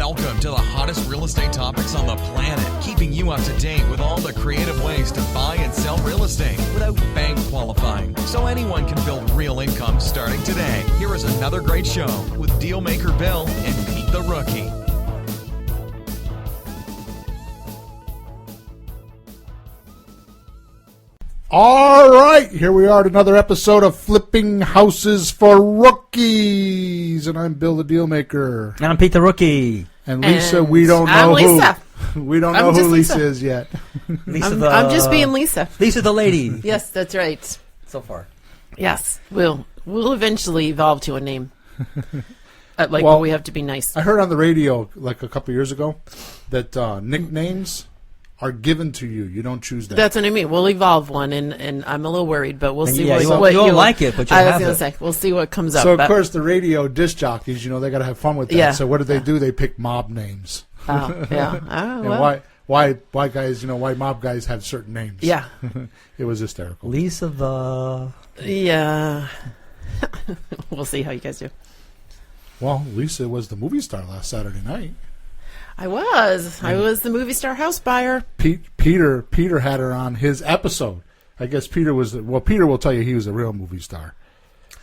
Welcome to the hottest real estate topics on the planet, keeping you up to date with all the creative ways to buy and sell real estate without bank qualifying, so anyone can build real income starting today. Here is another great show with Dealmaker Bill and Pete the Rookie. All right, here we are at another episode of Flipping Houses for Rookies, and I'm Bill the Dealmaker. And I'm Pete the Rookie. And Lisa, we don't know who. We don't know who Lisa is yet. I'm just being Lisa. Lisa the lady. Yes, that's right. So far. Yes, we'll eventually evolve to a name. Well, we have to be nice. I heard on the radio like a couple years ago that nicknames are given to you. You don't choose them. That's what I mean. We'll evolve one, and I'm a little worried, but we'll see what you'll like it, but you'll I have was going it. to say, we'll see what comes up. So, of course, the radio disc jockeys, they got to have fun with that. Yeah. So what do? They pick mob names. Oh, yeah. Oh, well. And why guys, why mob guys have certain names. Yeah. It was hysterical. Lisa the... Yeah. We'll see how you guys do. Well, Lisa was the movie star last Saturday night. I was the movie star house buyer. Peter had her on his episode. I guess Peter will tell you he was a real movie star.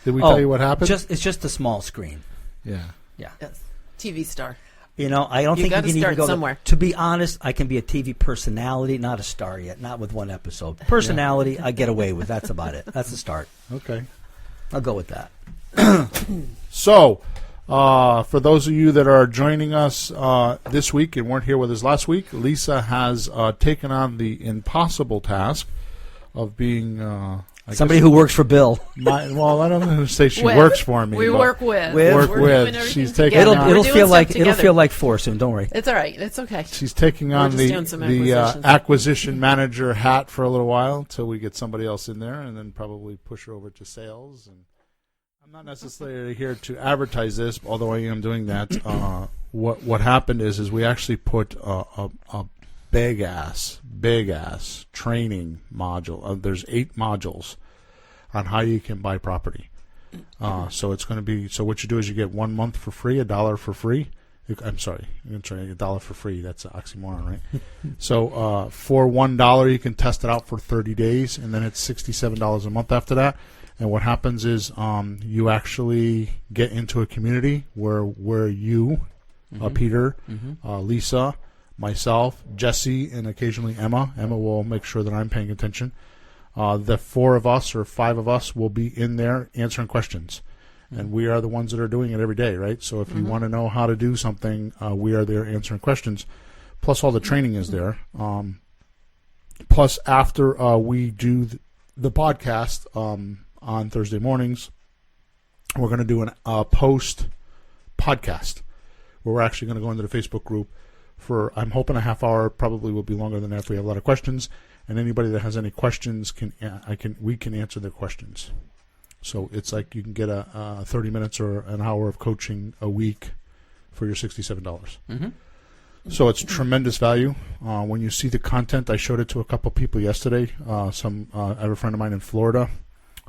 Did we tell you what happened? It's just a small screen. Yeah. Yes. TV star. I don't think you can even go somewhere. To be honest, I can be a TV personality, not a star yet, not with one episode. Personality, I get away with. That's about it. That's the start. Okay. I'll go with that. So, for those of you that are joining us this week and weren't here with us last week, Lisa has taken on the impossible task of being somebody who works for Bill. I don't know who say she works for me. We work with. Work with. She's taking. It'll feel like 4 soon. Don't worry. It's all right. It's okay. She's taking on the acquisition manager hat for a little while until we get somebody else in there, and then probably push her over to sales. And I'm not necessarily here to advertise this, although I am doing that. What happened is we actually put a big ass training module. There's 8 modules on how you can buy property. So it's going to be. So what you do is you get 1 month for free, $1 for free. I'm sorry, $1 for free. That's an oxymoron, right? So for $1 you can test it out for 30 days, and then it's $67 a month after that. And what happens is you actually get into a community where you, Peter, Lisa, myself, Jesse, and occasionally Emma. Emma will make sure that I'm paying attention. The 4 of us or 5 of us will be in there answering questions. And we are the ones that are doing it every day, right? So if you want to know how to do something, we are there answering questions. Plus all the training is there. Plus after we do the podcast on Thursday mornings, we're going to do a post podcast where we're actually going to go into the Facebook group for, I'm hoping, a half hour. Probably will be longer than that if we have a lot of questions. And anybody that has any questions we can answer their questions. So it's like you can get a 30 minutes or an hour of coaching a week for your $67. Mm-hmm. So it's tremendous value. When you see the content, I showed it to a couple people yesterday. I have a friend of mine in Florida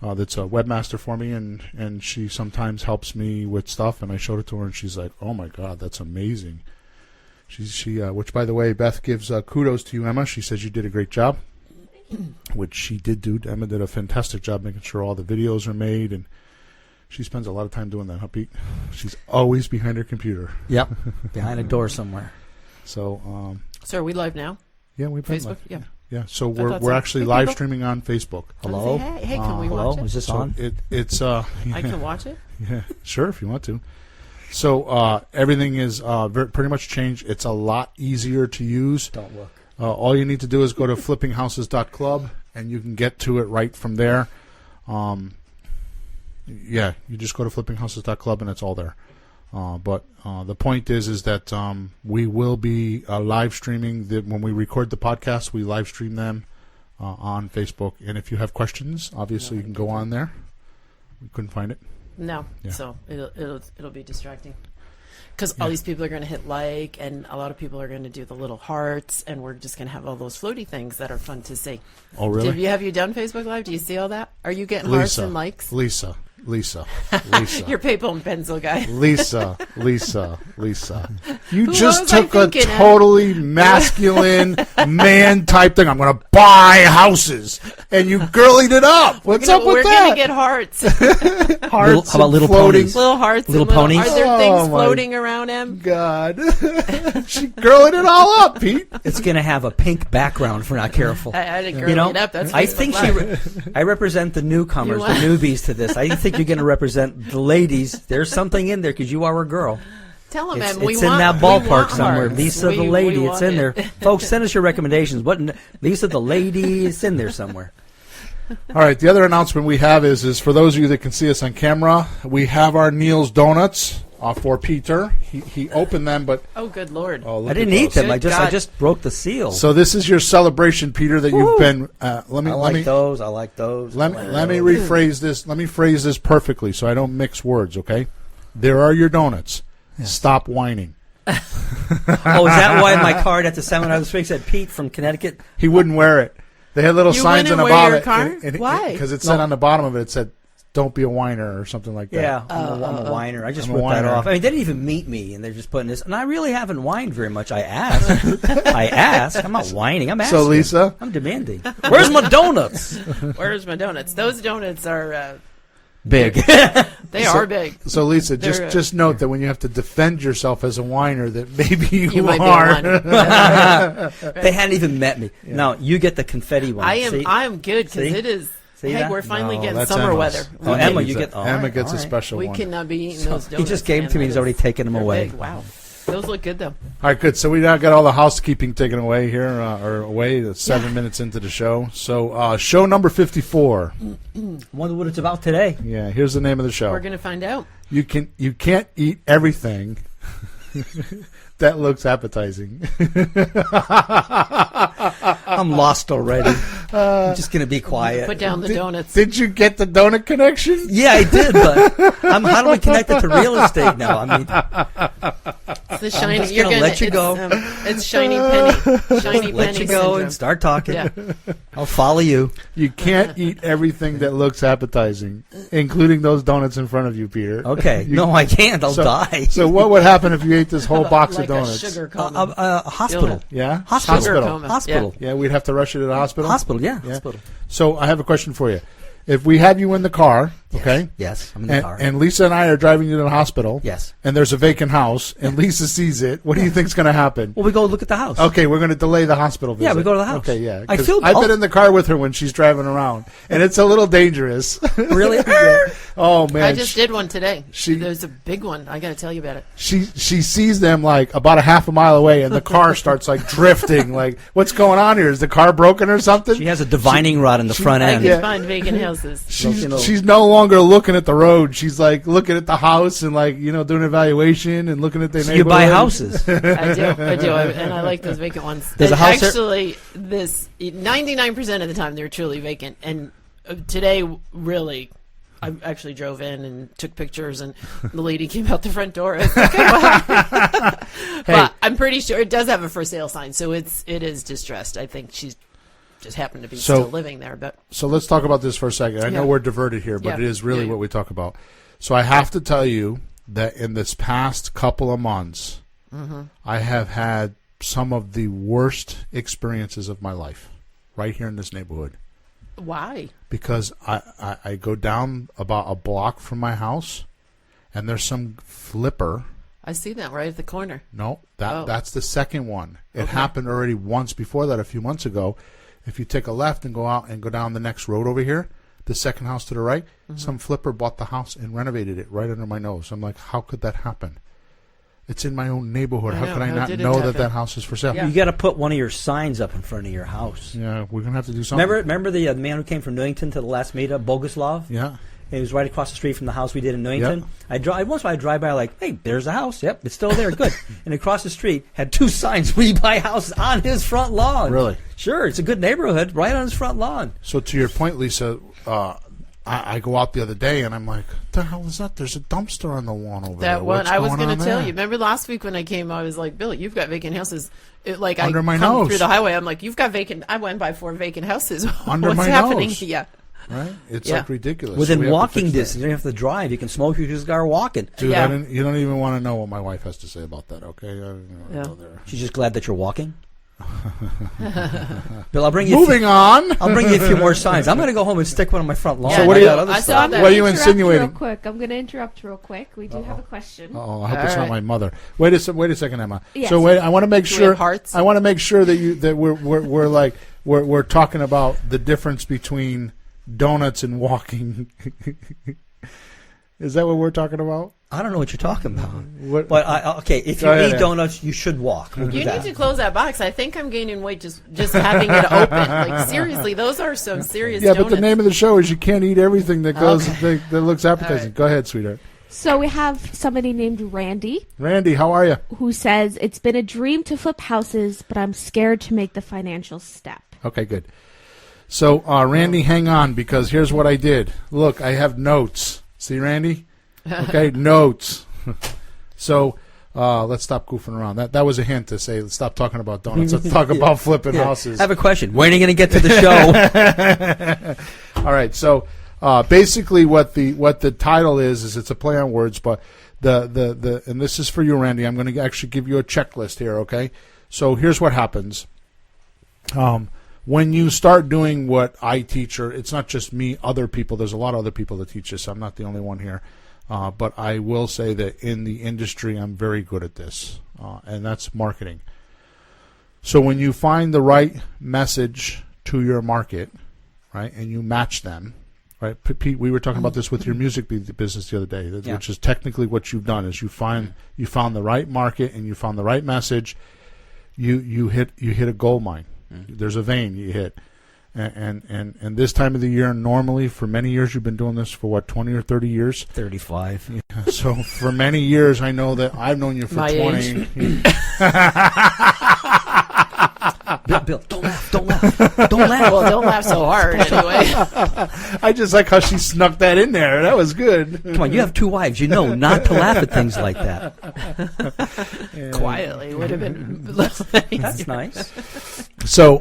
that's a webmaster for me, and she sometimes helps me with stuff, and I showed it to her, and she's like, oh my God, that's amazing. Which, by the way, Beth gives kudos to you, Emma. She says you did a great job, which she did do. Emma did a fantastic job making sure all the videos are made, and she spends a lot of time doing that, huh, Pete? She's always behind her computer. Yep, behind a door somewhere. So, are we live now? Yeah, we've been Facebook. Live. Yeah. So we're actually live streaming on Facebook. Hello. Hey, can we watch it? Is this on? It's I can watch it. Yeah, sure, if you want to. So everything is pretty much changed. It's a lot easier to use. Don't look. All you need to do is go to flippinghouses.club, and you can get to it right from there. You just go to flippinghouses.club, and it's all there. But the point is that we will be live streaming. When we record the podcast, we live stream them on Facebook. And if you have questions, obviously you can go on there. We couldn't find it. No, yeah. So it'll be distracting because all these people are going to hit like, and a lot of people are going to do the little hearts, and we're just going to have all those floaty things that are fun to see. Oh, really? Have you done Facebook Live? Do you see all that? Are you getting hearts and likes? Lisa, Lisa. Your paper and pencil guy. Lisa. You Who just was I took a thinking of? totally masculine man type thing. I'm going to buy houses, and you girlied it up. What's up with We're that? gonna get hearts. Hearts How about little floating. ponies? Little hearts. Little and ponies? Are there Oh, things my floating around him? God, she girling it all up, Pete. It's going to have a pink background if we're not careful. I didn't You girl know, it up. That's I Facebook think Live. I represent the newcomers, the newbies to this. I think you're going to represent the ladies. There's something in there because you are a girl. Tell him, It's, man. it's in that ballpark somewhere. Hearts. Lisa the We lady, want it's in it. there. Folks, send us your recommendations. Lisa the lady, it's in there somewhere. All right, the other announcement we have is for those of you that can see us on camera, we have our Neil's Donuts for Peter. He opened them, but Oh, good Lord. look I didn't at eat those. them. Good I God. just broke the seal. So this is your celebration, Peter, that you've been. Let I me like those. I like those. let me rephrase this. Let me phrase this perfectly so I don't mix words. Okay, there are your donuts. Yes. Stop whining. Oh, is that why my card at the seminar this week said Pete from Connecticut? He wouldn't wear it. They had little You signs on wouldn't the wear bottom. your card? Why? Because it said on the bottom of it, it said, "Don't be a whiner" or something like that. Yeah, I'm a whiner. I just I'm a ripped that whiner. off. I mean, they didn't even meet me, and they're just putting this. And I really haven't whined very much. I ask. I'm not whining. I'm asking. So, Lisa? I'm demanding. Where's my donuts? Where's my donuts? Those donuts are Big. they are big. So, Lisa, They're, just note that when you have to defend yourself as a whiner, that maybe you You might are. be a whiner. They hadn't even met me. No, you get the confetti one. I am. See? I am good because See? it is. See hey, that? we're finally No, getting that's summer Emma's. weather. Oh, Emma, you get. Emma gets a all right. special We one. cannot be eating those donuts. He just gave them to me. man. He's That already is- taken them they're away. big. Wow, those look good though. All right, good. So we now got all the housekeeping taken away here, or away. That's 7 minutes into the show. So show number 54. Wonder what it's about today. Yeah, here's the name of the show. We're gonna find out. You can't eat everything that looks appetizing. I'm lost already. I'm just gonna be quiet. Put down the donuts. Did you get the donut connection? Yeah, I did, but how do we connect it to real estate now? I mean, It's the shiny. just You're gonna let you it's, go. It's shiny penny. Shiny let penny you go syndrome. and start talking. Yeah. I'll follow you. You can't eat everything that looks appetizing, including those donuts in front of you, Peter. Okay. You- No, I can't. I'll so, die. So what would happen if you ate this whole box like of donuts? a sugar coma. A hospital. Yeah? Hospital. Sugar coma. Hospital. Yeah, we'd have to rush you to the hospital? Hospital. Yeah. Yeah. Hospital. So I have a question for you. If we have you in the car, okay? Yes. I'm in the car. And Lisa and I are driving you to the hospital. Yes. And there's a vacant house, and Lisa sees it. What do you think's going to happen? Well, we go look at the house. Okay, we're going to delay the hospital visit. Yeah, we go to the house. Okay, yeah. I 'Cause feel- I've been in the car with her when she's driving around, and it's a little dangerous. Really? Oh man, I just did one today. she- There's a big one. I got to tell you about it. she sees them like about a half a mile away, and the car starts like drifting. Like, what's going on here? Is the car broken or something? She has a divining rod in the front I end. can Yeah. find vacant houses. She's no longer looking at the road. She's like looking at the house and like doing evaluation and looking at the So you buy neighborhood. houses. I do, and I like those vacant ones. There's a And house there- actually, this 99% of the time they're truly vacant, and today really. I actually drove in and took pictures, and the lady came out the front door. I was like, okay, wow. But I'm pretty sure it does have a for sale sign, so it is distressed. I think she's just happened to be still living there. But So let's talk about this for a second. I know Yeah. we're diverted here, but Yeah. it is really Yeah. what we talk about. So I have to tell you that in this past couple of months, I have had some of the worst experiences of my life right here in this neighborhood. why? Because I go down about a block from my house, and there's some flipper. I see that right at the corner. No, Oh. that's the second one. It Okay. happened already once before that a few months ago. If you take a left and go out and go down the next road over here, the second house to the right, some flipper bought the house and renovated it right under my nose. I'm like, how could that happen? It's in my own neighborhood. I How know. could I How not did it know that happen? that house is for sale? Yeah. You got to put one of your signs up in front of your house. Yeah, we're gonna have to do something. Remember the man who came from Newington to the last meetup, Boguslav? Yeah. He was right across the street from the house we did in Newington. Yep. Once I drive by, like, hey, there's a house. Yep, it's still there. Good. And across the street had two signs: "We buy houses" on his front lawn. Really? Sure, it's a good neighborhood, right on his front lawn. So to your point, Lisa, I go out the other day and I'm like, what the hell is that? There's a dumpster on the lawn over there. That one, What's I was going going on to tell there? you. Remember last week when I came, I was like, Billy, you've got vacant houses. Like Under I my come nose. through the highway, I'm like, you've got vacant. I went by 4 vacant houses. Under What's my happening? nose. Yeah. right? It's Yeah. like ridiculous. Within So we have to walking fix that. distance, you don't have to drive. You can smoke your cigar walking. Dude, Yeah. you don't even want to know what my wife has to say about that, okay? I don't even Yeah. go there. She's just glad that you're walking. Bill, I'll bring you. Moving on. I'll bring you a few more signs. I'm going to go home and stick one on my front lawn. Yeah, So what do you- got other I stuff. saw that. What are you Interrupt insinuating? Real quick. I'm going to interrupt real quick. We do have a question. Oh, I hope it's All not right. my mother. Wait a second, Emma. Yes. So wait, I want to make Do we sure. have hearts? I want to make sure that we're talking about the difference between donuts and walking. Is that what we're talking about? I don't know what you're talking about. What? But okay, if you Go ahead, eat Ann. donuts, you should walk. We'll do You that. need to close that box. I think I'm gaining weight just having it open. Like seriously, those are some serious Yeah, donuts. but the name of the show is you can't eat everything that goes Okay. that looks appetizing. All right. Go ahead, sweetheart. So we have somebody named Randy Randy, how are you? who says, it's been a dream to flip houses, but I'm scared to make the financial step. Okay, good. So, Randy, hang on, because here's what I did. Look, I have notes. See, Randy? Okay, notes. So, let's stop goofing around. That was a hint to say, let's stop talking about donuts. Let's talk about flipping houses. I have a question. When are you going to get to the show? All right. So, basically, what the title is it's a play on words, but the and this is for you, Randy. I'm going to actually give you a checklist here. Okay. So here's what happens. When you start doing what I teach, or it's not just me, other people. There's a lot of other people that teach this. I'm not the only one here. But I will say that in the industry, I'm very good at this, and that's marketing. So when you find the right message to your market, right, and you match them, right? Pete, we were talking about this with your music business the other day, which is technically what you've done is you found the right market and you found the right message. You hit a gold mine. There's a vein you hit. And this time of the year, normally for many years, you've been doing this for what, 20 or 30 years? 35. Yeah, so for many years, I know that I've known you for My 20. Bill, don't laugh. Don't laugh. Don't laugh. Well, don't laugh so hard anyway. I just like how she snuck that in there. That was good. Come on, you have 2 wives. You know not to laugh at things like that. Quietly would have been. That's nice. So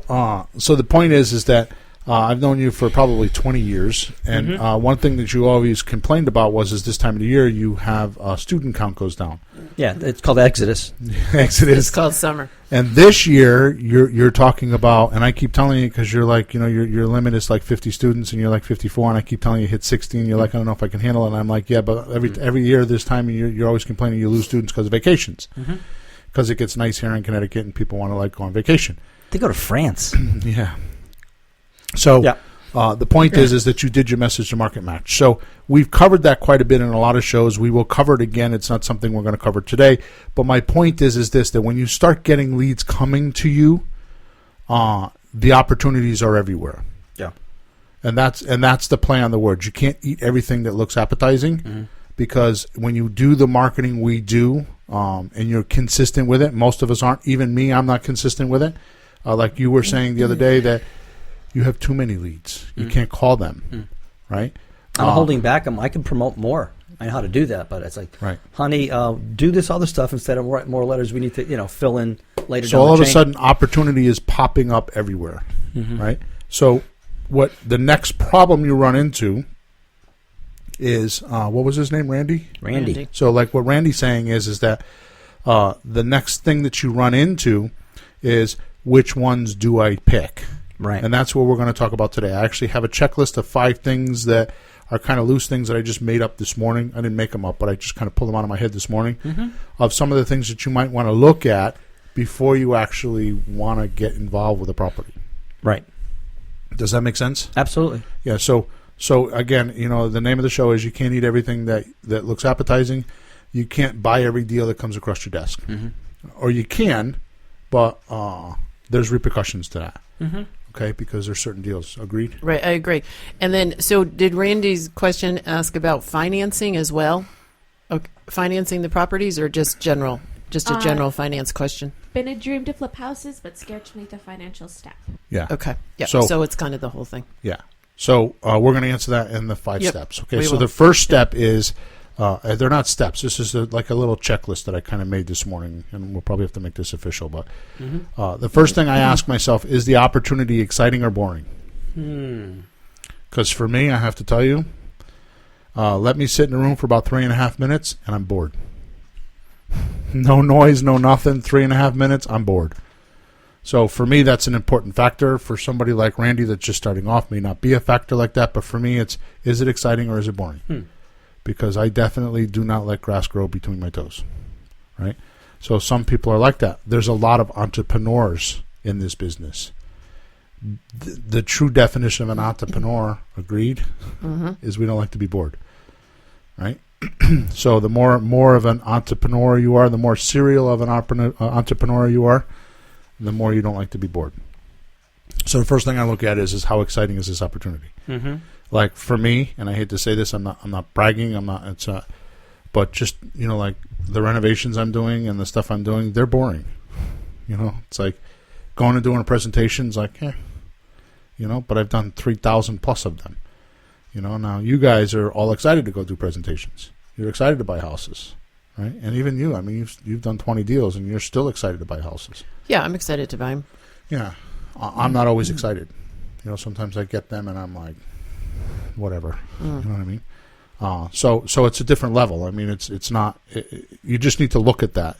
the point is that I've known you for probably 20 years, and one thing that you always complained about was this time of the year you have student count goes down. Yeah, it's called Exodus. Exodus. It's called summer. And this year you're talking about, and I keep telling you because you're like, your limit is like 50 students, and you're like 54, and I keep telling you hit 60, and you're like, I don't know if I can handle it. And I'm like, yeah, but every year this time you're always complaining you lose students because of vacations, because it gets nice here in Connecticut and people want to like go on vacation. They go to France. Yeah. So Yeah. the point is that you did your message to market match. So we've covered that quite a bit in a lot of shows. We will cover it again. It's not something we're going to cover today. But my point is this, that when you start getting leads coming to you, the opportunities are everywhere. Yeah. And that's the play on the words. You can't eat everything that looks appetizing, because when you do the marketing we do, and you're consistent with it, most of us aren't. Even me, I'm not consistent with it. Like you were saying the other day that you have too many leads. You can't call them, right? I'm holding back. I can promote more. I know how to do that, but it's like, Right. honey, do this other stuff instead of write more letters. We need to, fill in later. So down all the of a chain. sudden, opportunity is popping up everywhere, right? So what the next problem you run into is, what was his name, Randy? Randy. So like what Randy's saying is that the next thing that you run into is which ones do I pick? Right. And that's what we're going to talk about today. I actually have a checklist of 5 things that are kind of loose things that I just made up this morning. I didn't make them up, but I just kind of pulled them out of my head this morning of some of the things that you might want to look at before you actually want to get involved with a property. Right. Does that make sense? Absolutely. Yeah. So again, the name of the show is you can't eat everything that looks appetizing. You can't buy every deal that comes across your desk. Or you can, but there's repercussions to that. Okay, because there's certain deals. Agreed? Right, I agree. And then, so did Randy's question ask about financing as well? Okay, financing the properties, or just general? Just a general finance question? Been a dream to flip houses, but scared to make the financial step. Yeah. Okay. Yeah. So- So it's kind of the whole thing. Yeah. So we're going to answer that in the 5 Yep, steps. Okay. we So will. the first step is they're not steps. This is like a little checklist that I kind of made this morning, and we'll probably have to make this official. But the first thing I ask myself is the opportunity exciting or boring? Because for me, I have to tell you, let me sit in a room for about 3.5 minutes, and I'm bored. No noise, no nothing. 3.5 minutes, I'm bored. So for me, that's an important factor. For somebody like Randy that's just starting off, may not be a factor like that. But for me, is it exciting or is it boring? Because I definitely do not let grass grow between my toes. Right? So some people are like that. There's a lot of entrepreneurs in this business. The true definition of an entrepreneur, agreed, is we don't like to be bored. Right? So the more of an entrepreneur you are, the more serial of an entrepreneur you are, the more you don't like to be bored. So the first thing I look at is how exciting is this opportunity? Like for me, and I hate to say this, I'm not bragging. But just like the renovations I'm doing and the stuff I'm doing, they're boring. It's like going and doing a presentation is like, but I've done 3,000 plus of them. Now you guys are all excited to go do presentations. You're excited to buy houses, right? And even you, I mean, you've done 20 deals and you're still excited to buy houses. Yeah, I'm excited to buy them. Yeah, I'm not always excited. Sometimes I get them and I'm like, whatever. You know what I mean? So it's a different level. I mean, it's not. You just need to look at that.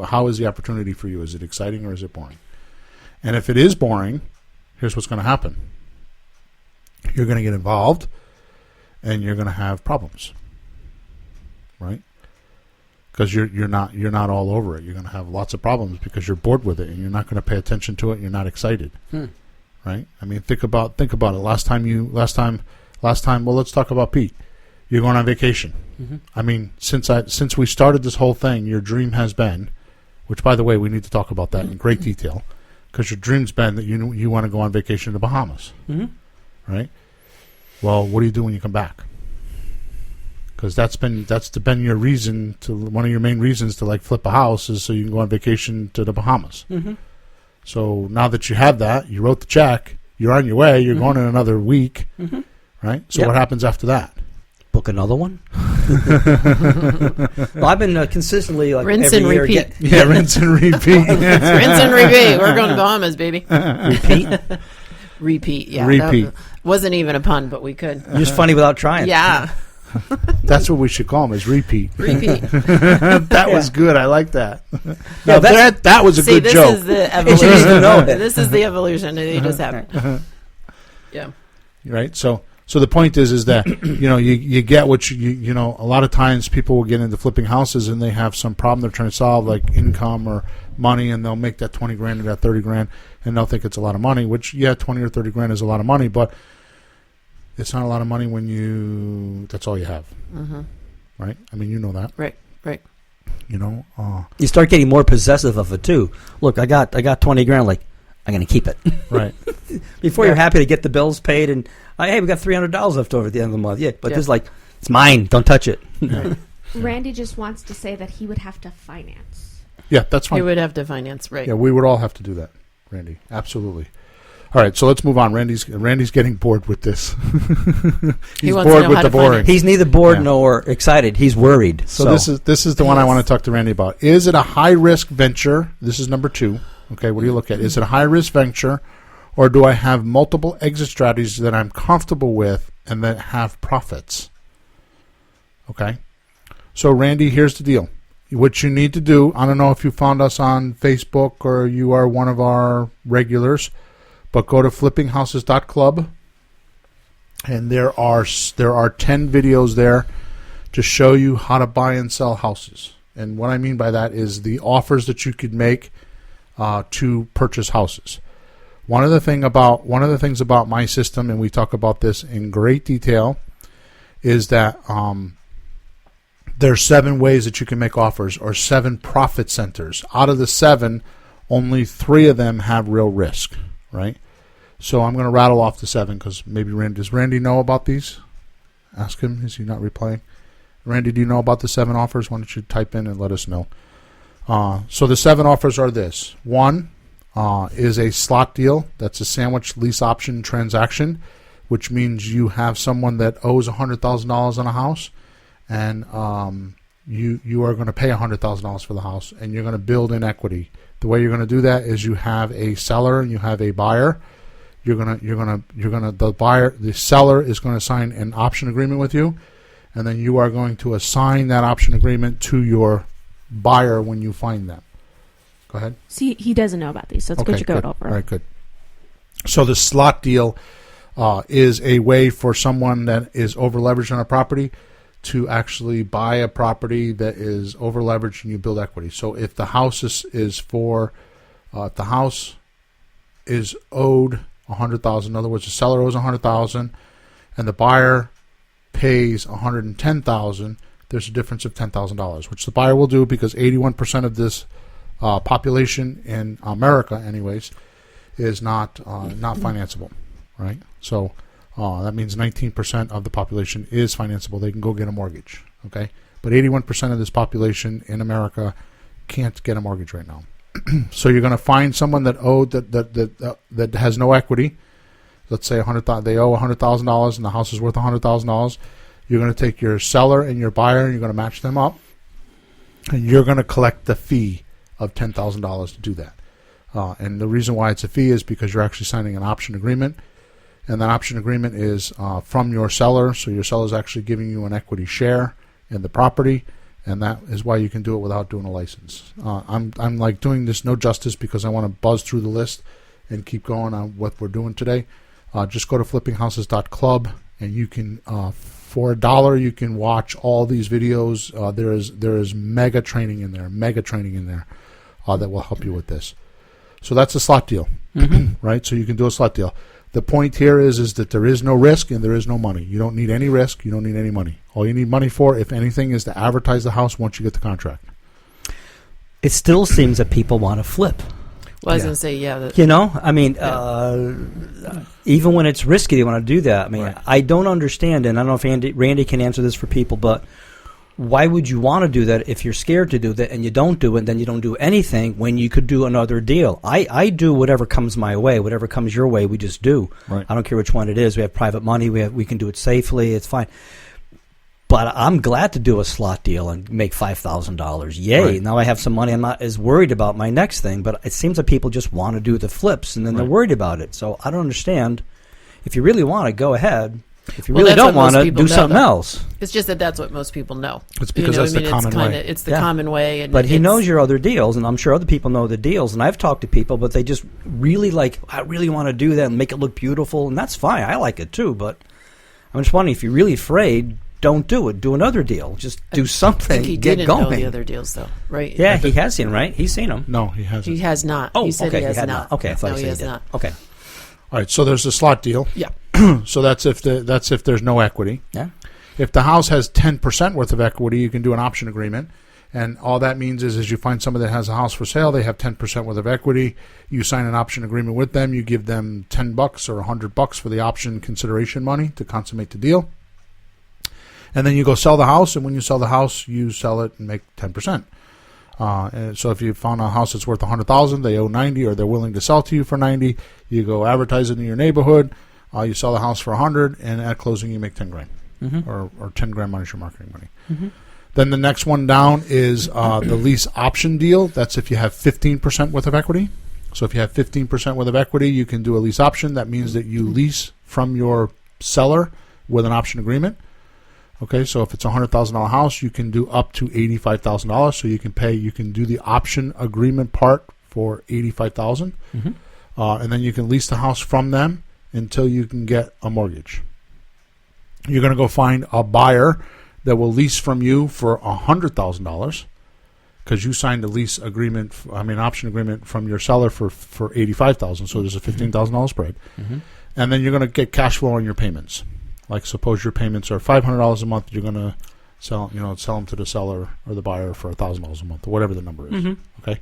How is the opportunity for you? Is it exciting or is it boring? And if it is boring, here's what's going to happen. You're going to get involved, and you're going to have problems, right? Because you're not all over it. You're going to have lots of problems because you're bored with it, and you're not going to pay attention to it. And you're not excited, right? I mean, think about it. Last time. Well, let's talk about Pete. You're going on vacation. I mean, since we started this whole thing, your dream has been, which by the way, we need to talk about that in great detail, because your dream's been that you want to go on vacation to the Bahamas, right? Well, what do you do when you come back? Because that's been your reason to, one of your main reasons to like flip a house is so you can go on vacation to the Bahamas. So now that you have that, you wrote the check, you're on your way, you're going in another week, right? So what happens after that? Book another one. Well, I've been consistently like rinse every and year repeat. Rinse and repeat. Rinse and repeat. We're going to Bahamas, baby. Repeat. Repeat. Yeah. Repeat. That wasn't even a pun, but we could. You're just funny without trying. Yeah. That's what we should call them, is repeat. Repeat. That was good. I like that. Yeah, that was a good this joke. Is the It's easy to know evolution. it. This is the evolution. It just happened. Yeah. Right. So the point is that you get what you a lot of times people will get into flipping houses and they have some problem they're trying to solve, like income or money, and they'll make that 20 grand or that 30 grand and they'll think it's a lot of money, which 20 or 30 grand is a lot of money, but it's not a lot of money when that's all you have. Right? I mean, you know that. Right. You start getting more possessive of it too. Look, I got 20 grand. Like, I'm going to keep it. Right. Before you're happy to get the bills paid and hey, we got $300 left over at the end of the month. Yeah, but this is like, it's mine. Don't touch it. Randy just wants to say that he would have to finance. Yeah, that's fine. He would have to finance, right? Yeah, we would all have to do that, Randy. Absolutely. All right, so let's move on. Randy's getting bored with this. He's wants to bored know with how the to boring. finance. He's neither bored nor excited. He's worried. So this is the one I want to talk to Randy about. Is it a high risk venture? This is number 2. Okay, what do you look at? Is it a high risk venture, or do I have multiple exit strategies that I'm comfortable with and that have profits? Okay. So Randy, here's the deal. What you need to do, I don't know if you found us on Facebook or you are one of our regulars, but go to flippinghouses.club, and there are 10 videos there to show you how to buy and sell houses. And what I mean by that is the offers that you could make to purchase houses. One of the things about my system, and we talk about this in great detail, is that there's 7 ways that you can make offers, or 7 profit centers. Out of the 7, only 3 of them have real risk, right? So I'm going to rattle off the 7 because maybe does Randy know about these? Ask him. Is he not replying? Randy, do you know about the 7 offers? Why don't you type in and let us know? So the 7 offers are this. 1 is a slot deal. That's a sandwich lease option transaction, which means you have someone that owes $100,000 on a house, and you are going to pay $100,000 for the house, and you're going to build in equity. The way you're going to do that is you have a seller and you have a buyer. the seller is going to sign an option agreement with you, and then you are going to assign that option agreement to your buyer when you find them. Go ahead. See, he doesn't know about these, so it's good you go over. All right, good. So the slot deal is a way for someone that is over leveraged on a property to actually buy a property that is over leveraged and you build equity. So if the house is owed $100,000, in other words, the seller owes $100,000 and the buyer pays $110,000, there's a difference of $10,000, which the buyer will do because 81% of this population in America, anyways, is not financeable, right? So that means 19% of the population is financeable. They can go get a mortgage, okay? But 81% of this population in America can't get a mortgage right now. So you're going to find someone that has no equity. Let's say they owe $100,000 and the house is worth $100,000. You're going to take your seller and your buyer and you're going to match them up, and you're going to collect the fee of $10,000 to do that. And the reason why it's a fee is because you're actually signing an option agreement, and that option agreement is from your seller. So your seller is actually giving you an equity share in the property, and that is why you can do it without doing a license. I'm like doing this no justice because I want to buzz through the list and keep going on what we're doing today. Just go to flippinghouses.club, and you can for $1 you can watch all these videos. There is mega training in there that will help you with this. So that's a slot deal, right? So you can do a slot deal. The point here is that there is no risk and there is no money. You don't need any risk. You don't need any money. All you need money for, if anything, is to advertise the house once you get the contract. It still seems that people want to flip. Well, I was going to say, yeah. I mean, even when it's risky, they want to do that. I mean, right. I don't understand, and I don't know if Randy can answer this for people, but why would you want to do that if you're scared to do that and you don't do it, then you don't do anything when you could do another deal? I do whatever comes my way. Whatever comes your way, we just do. Right. I don't care which one it is. We have private money. We can do it safely. It's fine. But I'm glad to do a slot deal and make $5,000. Yay. Right. Now I have some money. I'm not as worried about my next thing. But it seems that people just want to do the flips, and then they're worried about it. So I don't understand. If you really want to, go ahead. If you really don't want to, do something else. It's just that's what most people know. It's because that's the common way. It's the common way. And but he knows your other deals, and I'm sure other people know the deals. And I've talked to people, but they just really I really want to do that and make it look beautiful, and that's fine. I like it too. But I'm just wondering, if you're really afraid, don't do it. Do another deal. Just do something. I think he Get didn't going. know the other deals, though, right? Yeah, he has seen, right? He's seen them. No, he hasn't. He has not. Oh, he said okay. he has not. Okay, I thought he he has did. not. Okay. All right, so there's a slot deal. Yeah. So that's if there's no equity. Yeah. If the house has 10% worth of equity, you can do an option agreement. And all that means is you find somebody that has a house for sale, they have 10% worth of equity, you sign an option agreement with them, you give them $10 or $100 for the option consideration money to consummate the deal. And then you go sell the house, and when you sell the house, you sell it and make 10%. And so if you found a house that's worth $100,000, they owe $90,000, or they're willing to sell to you for $90,000, you go advertise it in your neighborhood, you sell the house for $100,000, and at closing you make $10,000, or $10,000 minus your marketing money. Mm-hmm. Then the next one down is the lease option deal. That's if you have 15% worth of equity. So if you have 15% worth of equity, you can do a lease option. That means that you lease from your seller with an option agreement. Okay, so if it's a $100,000 house, you can do up to $85,000. So you can do the option agreement part for $85,000, and then you can lease the house from them until you can get a mortgage. You're going to go find a buyer that will lease from you for $100,000 because you signed a lease agreement, option agreement from your seller for $85,000. So there's a $15,000 spread, and then you're going to get cash flow on your payments. Like suppose your payments are $500 a month, you're going to sell them to the seller or the buyer for $1,000 a month or whatever the number is. Okay.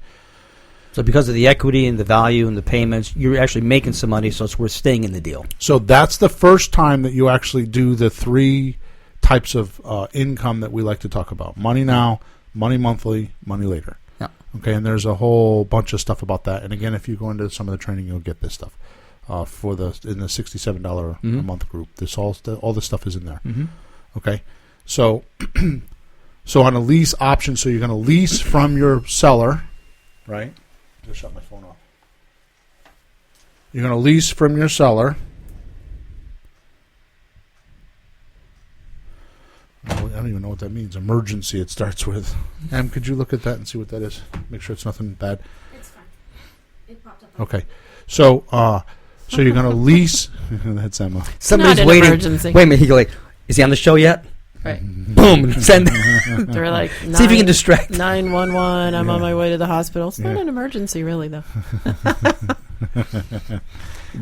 So because of the equity and the value and the payments, you're actually making some money, so it's worth staying in the deal. So that's the first time that you actually do the three types of income that we like to talk about: money now, money monthly, money later. Yeah. Okay, and there's a whole bunch of stuff about that. And again, if you go into some of the training, you'll get this stuff. In the $67 a month group, all this stuff is in there. Okay, so on a lease option, so you're going to lease from your seller, right? Just shut my phone off. You're going to lease from your seller. I don't even know what that means. Emergency it starts with. Em, could you look at that and see what that is? Make sure it's nothing bad. It's fine. It popped up. Okay. So you're going to lease. That's Emma. Somebody's Not an waiting. emergency. Wait a minute. He go like, is he on the show yet? Right. Boom. Send. They're like, See if you can distract. 911. I'm Yeah. on my way to the hospital. It's not Yeah. an emergency, really, though.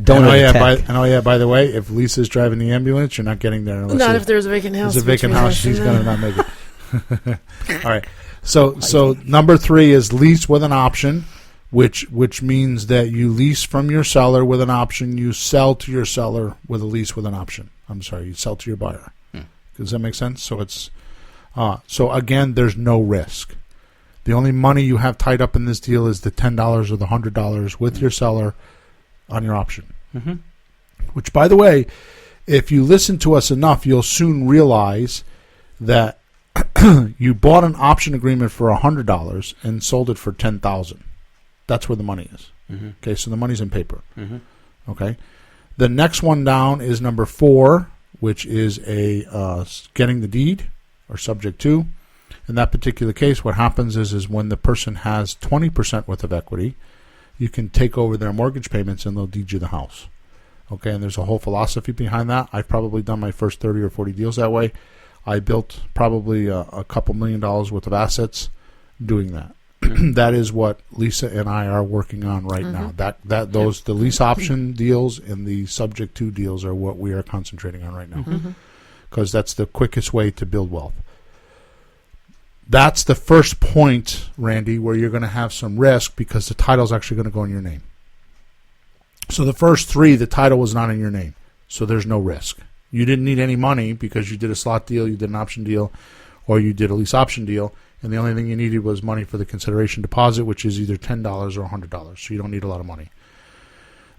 Don't By the way, if Lisa's driving the ambulance, you're not getting there unless Not if there's a vacant house. there's a vacant between house. us She's and going to not make it. All right. So number 3 is lease with an option, which means that you lease from your seller with an option. You sell to your seller with a lease with an option. I'm sorry, you sell to your buyer. Does that make sense? So it's so again, there's no risk. The only money you have tied up in this deal is the $10 or the $100 with your seller on your option. Mm-hmm. Which, by the way, if you listen to us enough, you'll soon realize that you bought an option agreement for $100 and sold it for $10,000. That's where the money is. Mm-hmm. Okay, so the money's in paper. Mm-hmm. Okay, the next one down is number 4, which is getting the deed or subject to. In that particular case, what happens is when the person has 20% worth of equity, you can take over their mortgage payments and they'll deed you the house. Okay, and there's a whole philosophy behind that. I've probably done my first 30 or 40 deals that way. I built probably a couple $1 million worth of assets doing that. That is what Lisa and I are working on right now. The lease option deals and the subject to deals are what we are concentrating on right now, because that's the quickest way to build wealth. That's the first point, Randy, where you're going to have some risk because the title is actually going to go in your name. So the first 3, the title was not in your name, so there's no risk. You didn't need any money because you did a slot deal, you did an option deal, or you did a lease option deal, and the only thing you needed was money for the consideration deposit, which is either $10 or $100, so you don't need a lot of money.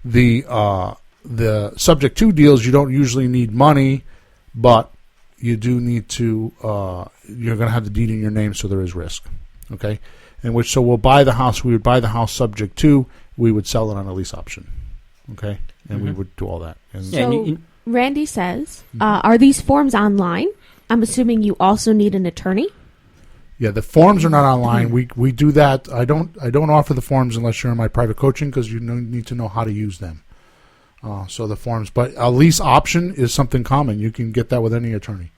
The subject to deals, you don't usually need money, but you do need to, you're going to have the deed in your name, so there is risk. Okay? So we'll buy the house. We would buy the house subject to. We would sell it on a lease option. Okay? And we would do all that. And So Randy says, are these forms online? I'm assuming you also need an attorney. yeah, the forms are not online. We do that. I don't offer the forms unless you're in my private coaching because you need to know how to use them. So the forms, but a lease option is something common. You can get that with any attorney.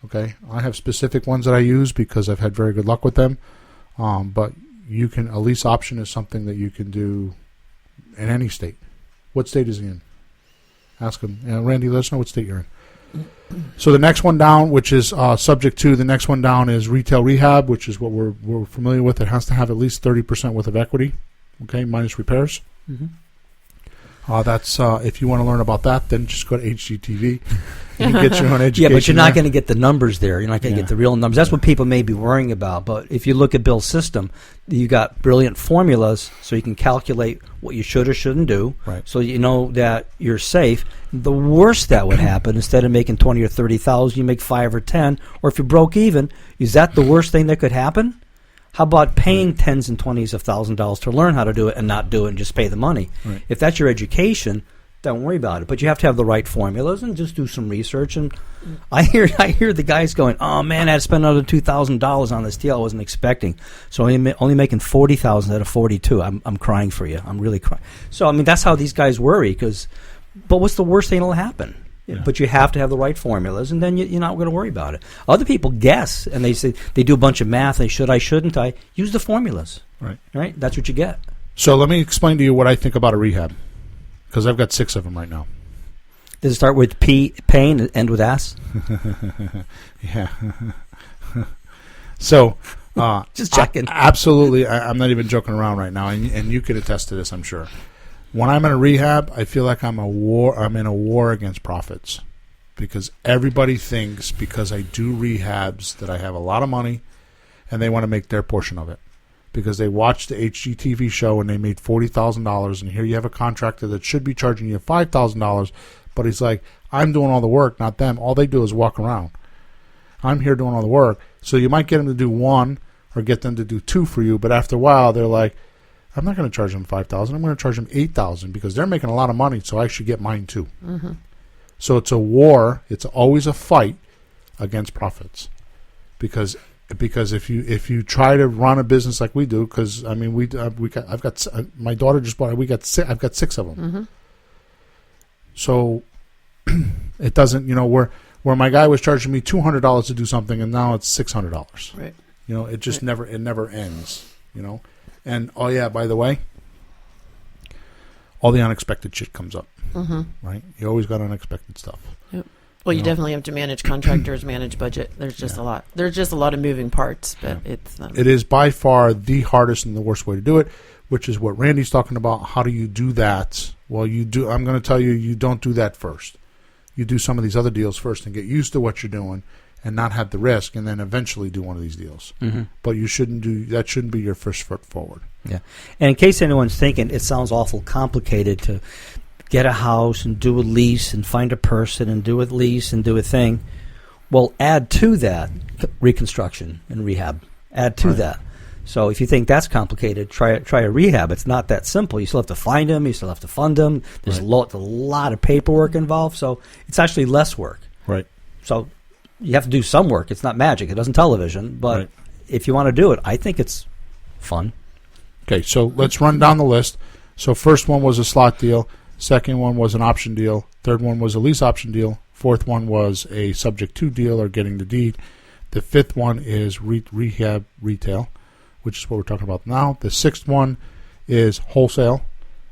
Okay, I have specific ones that I use because I've had very good luck with them. But a lease option is something that you can do in any state. What state is he in? Ask him. Randy, let us know what state you're in. So the next one down, which is subject to, the next one down is retail rehab, which is what we're familiar with. It has to have at least 30% worth of equity, okay, minus repairs. That's if you want to learn about that, then just go to HGTV and get your own education. Yeah, but you're not there. going to get the numbers there. You're not going to get the real numbers. That's what people may be worrying about. But if you look at Bill's system, you got brilliant formulas so you can calculate what you should or shouldn't do. Right. So you know that you're safe. The worst that would happen, instead of making 20 or 30,000, you make 5 or 10. Or if you broke even, is that the worst thing that could happen? How about paying tens and twenties of $1,000s to learn how to do it and not do it and just pay the money? Right. If that's your education, don't worry about it. But you have to have the right formulas and just do some research. And I hear the guys going, "Oh man, I had to spend another $2,000 on this deal I wasn't expecting." So only making 40,000 out of 42. I'm crying for you. I'm really crying. So I mean, that's how these guys worry. But what's the worst thing that'll happen? Yeah. But you have to have the right formulas, and then you're not going to worry about it. Other people guess, and they say they do a bunch of math. They should, I shouldn't I? Use the formulas. Right. That's what you get. So let me explain to you what I think about a rehab, because I've got 6 of them right now. Does it start with P, pain, and end with ass? Yeah. So just checking. Absolutely, I'm not even joking around right now, and you can attest to this, I'm sure. When I'm in a rehab, I feel like I'm in a war against profits, because everybody thinks because I do rehabs that I have a lot of money, and they want to make their portion of it, because they watched the HGTV show and they made $40,000, and here you have a contractor that should be charging you $5,000, but he's like, I'm doing all the work, not them. All they do is walk around. I'm here doing all the work. So you might get them to do 1 or get them to do 2 for you, but after a while they're like, I'm not going to charge them $5,000. I'm going to charge them $8,000 because they're making a lot of money, so I should get mine too. Mm-hmm. So it's a war. It's always a fight against profits, because if you try to run a business like we do, because I mean I've got my daughter just bought it. I've got 6 of them. Mm-hmm. So it doesn't, where my guy was charging me $200 to do something, and now it's $600. Right. It just never ends. And oh yeah, by the way, all the unexpected shit comes up. Mm-hmm. Right? You always got unexpected stuff. Yep. Well, you definitely have to manage contractors, manage budget. There's just a lot. There's just a lot of moving parts, but it's. It is by far the hardest and the worst way to do it, which is what Randy's talking about. How do you do that? Well, you do. I'm going to tell you, you don't do that first. You do some of these other deals first and get used to what you're doing, and not have the risk, and then eventually do one of these deals. Mm-hmm. But you shouldn't do that. Shouldn't be your first foot forward. Yeah. And in case anyone's thinking, it sounds awful complicated to get a house and do a lease and find a person and do a lease and do a thing. Well, add to that reconstruction and rehab. Add to that. So if you think that's complicated, try a rehab. It's not that simple. You still have to find them. You still have to fund them. There's a lot of paperwork involved. So it's actually less work. Right. So you have to do some work. It's not magic. It doesn't television. But if you want to do it, I think it's fun. Okay, so let's run down the list. So first one was a slot deal. Second one was an option deal. Third one was a lease option deal. Fourth one was a subject to deal or getting the deed. The fifth one is rehab retail, which is what we're talking about now. The sixth one is wholesale,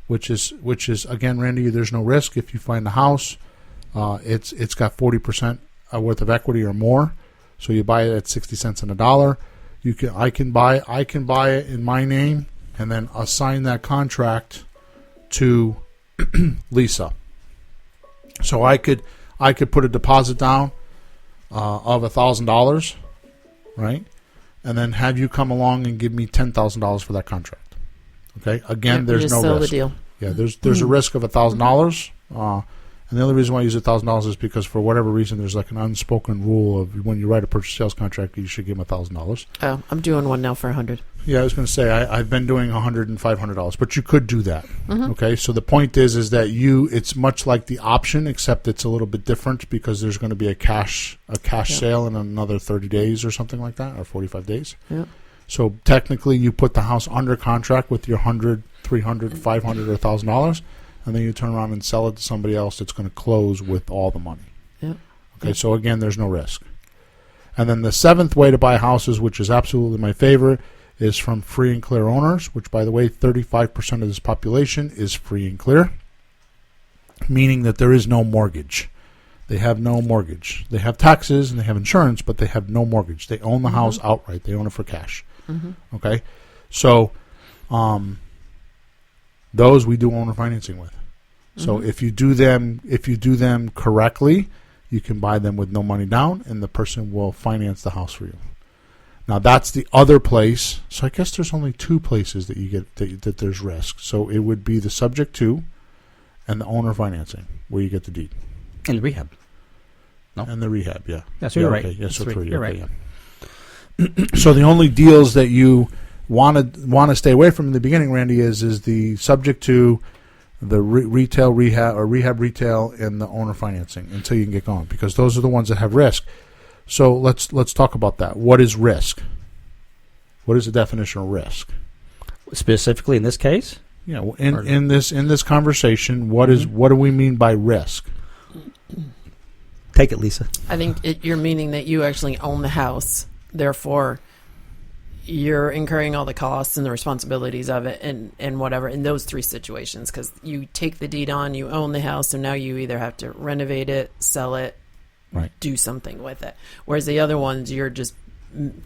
which is again, Randy, there's no risk if you find the house. It's got 40% worth of equity or more, so you buy it at 60 cents on the dollar. I can buy it in my name and then assign that contract to Lisa. So I could put a deposit down of $1,000, right? And then have you come along and give me $10,000 for that contract. Okay. Again, there's no sell risk. The deal. Yeah, there's a risk of $1,000. And the only reason why I use $1,000 is because for whatever reason there's like an unspoken rule of when you write a purchase sales contract you should give them $1,000. Oh, I'm doing one now for $100. Yeah, I was going to say I've been doing $100 and $500, but you could do that. Mm-hmm. Okay, so the point is that it's much like the option, except it's a little bit different because there's going to be a cash sale in another 30 days or something like that, or 45 days. Yeah. So technically, you put the house under contract with your $100, $300, $500, or $1,000, and then you turn around and sell it to somebody else that's going to close with all the money. Yeah. Okay, so again, there's no risk. And then the seventh way to buy houses, which is absolutely my favorite, is from free and clear owners, which, by the way, 35% of this population is free and clear, meaning that there is no mortgage. They have no mortgage. They have taxes and they have insurance, but they have no mortgage. They own the house outright. They own it for cash. Mm-hmm. Okay? So those we do owner financing with. So if you do them correctly, you can buy them with no money down, and the person will finance the house for you. Now that's the other place. So I guess there's only two places that you get that there's risk. So it would be the subject to, and the owner financing, where you get the deed, and the rehab. No, and the rehab. Yeah, that's you're right. Okay. Yes, so three. You're right. Yeah. So the only deals that you want to stay away from in the beginning, Randy, is the subject to, the retail rehab or rehab retail, and the owner financing until you can get going, because those are the ones that have risk. So let's talk about that. What is risk? What is the definition of risk? Specifically in this case? Yeah, in this conversation, what do we mean by risk? Take it, Lisa. I think you're meaning that you actually own the house, therefore you're incurring all the costs and the responsibilities of it and whatever in those three situations, because you take the deed on, you own the house, and now you either have to renovate it, sell it, right, do something with it. Whereas the other ones, you're just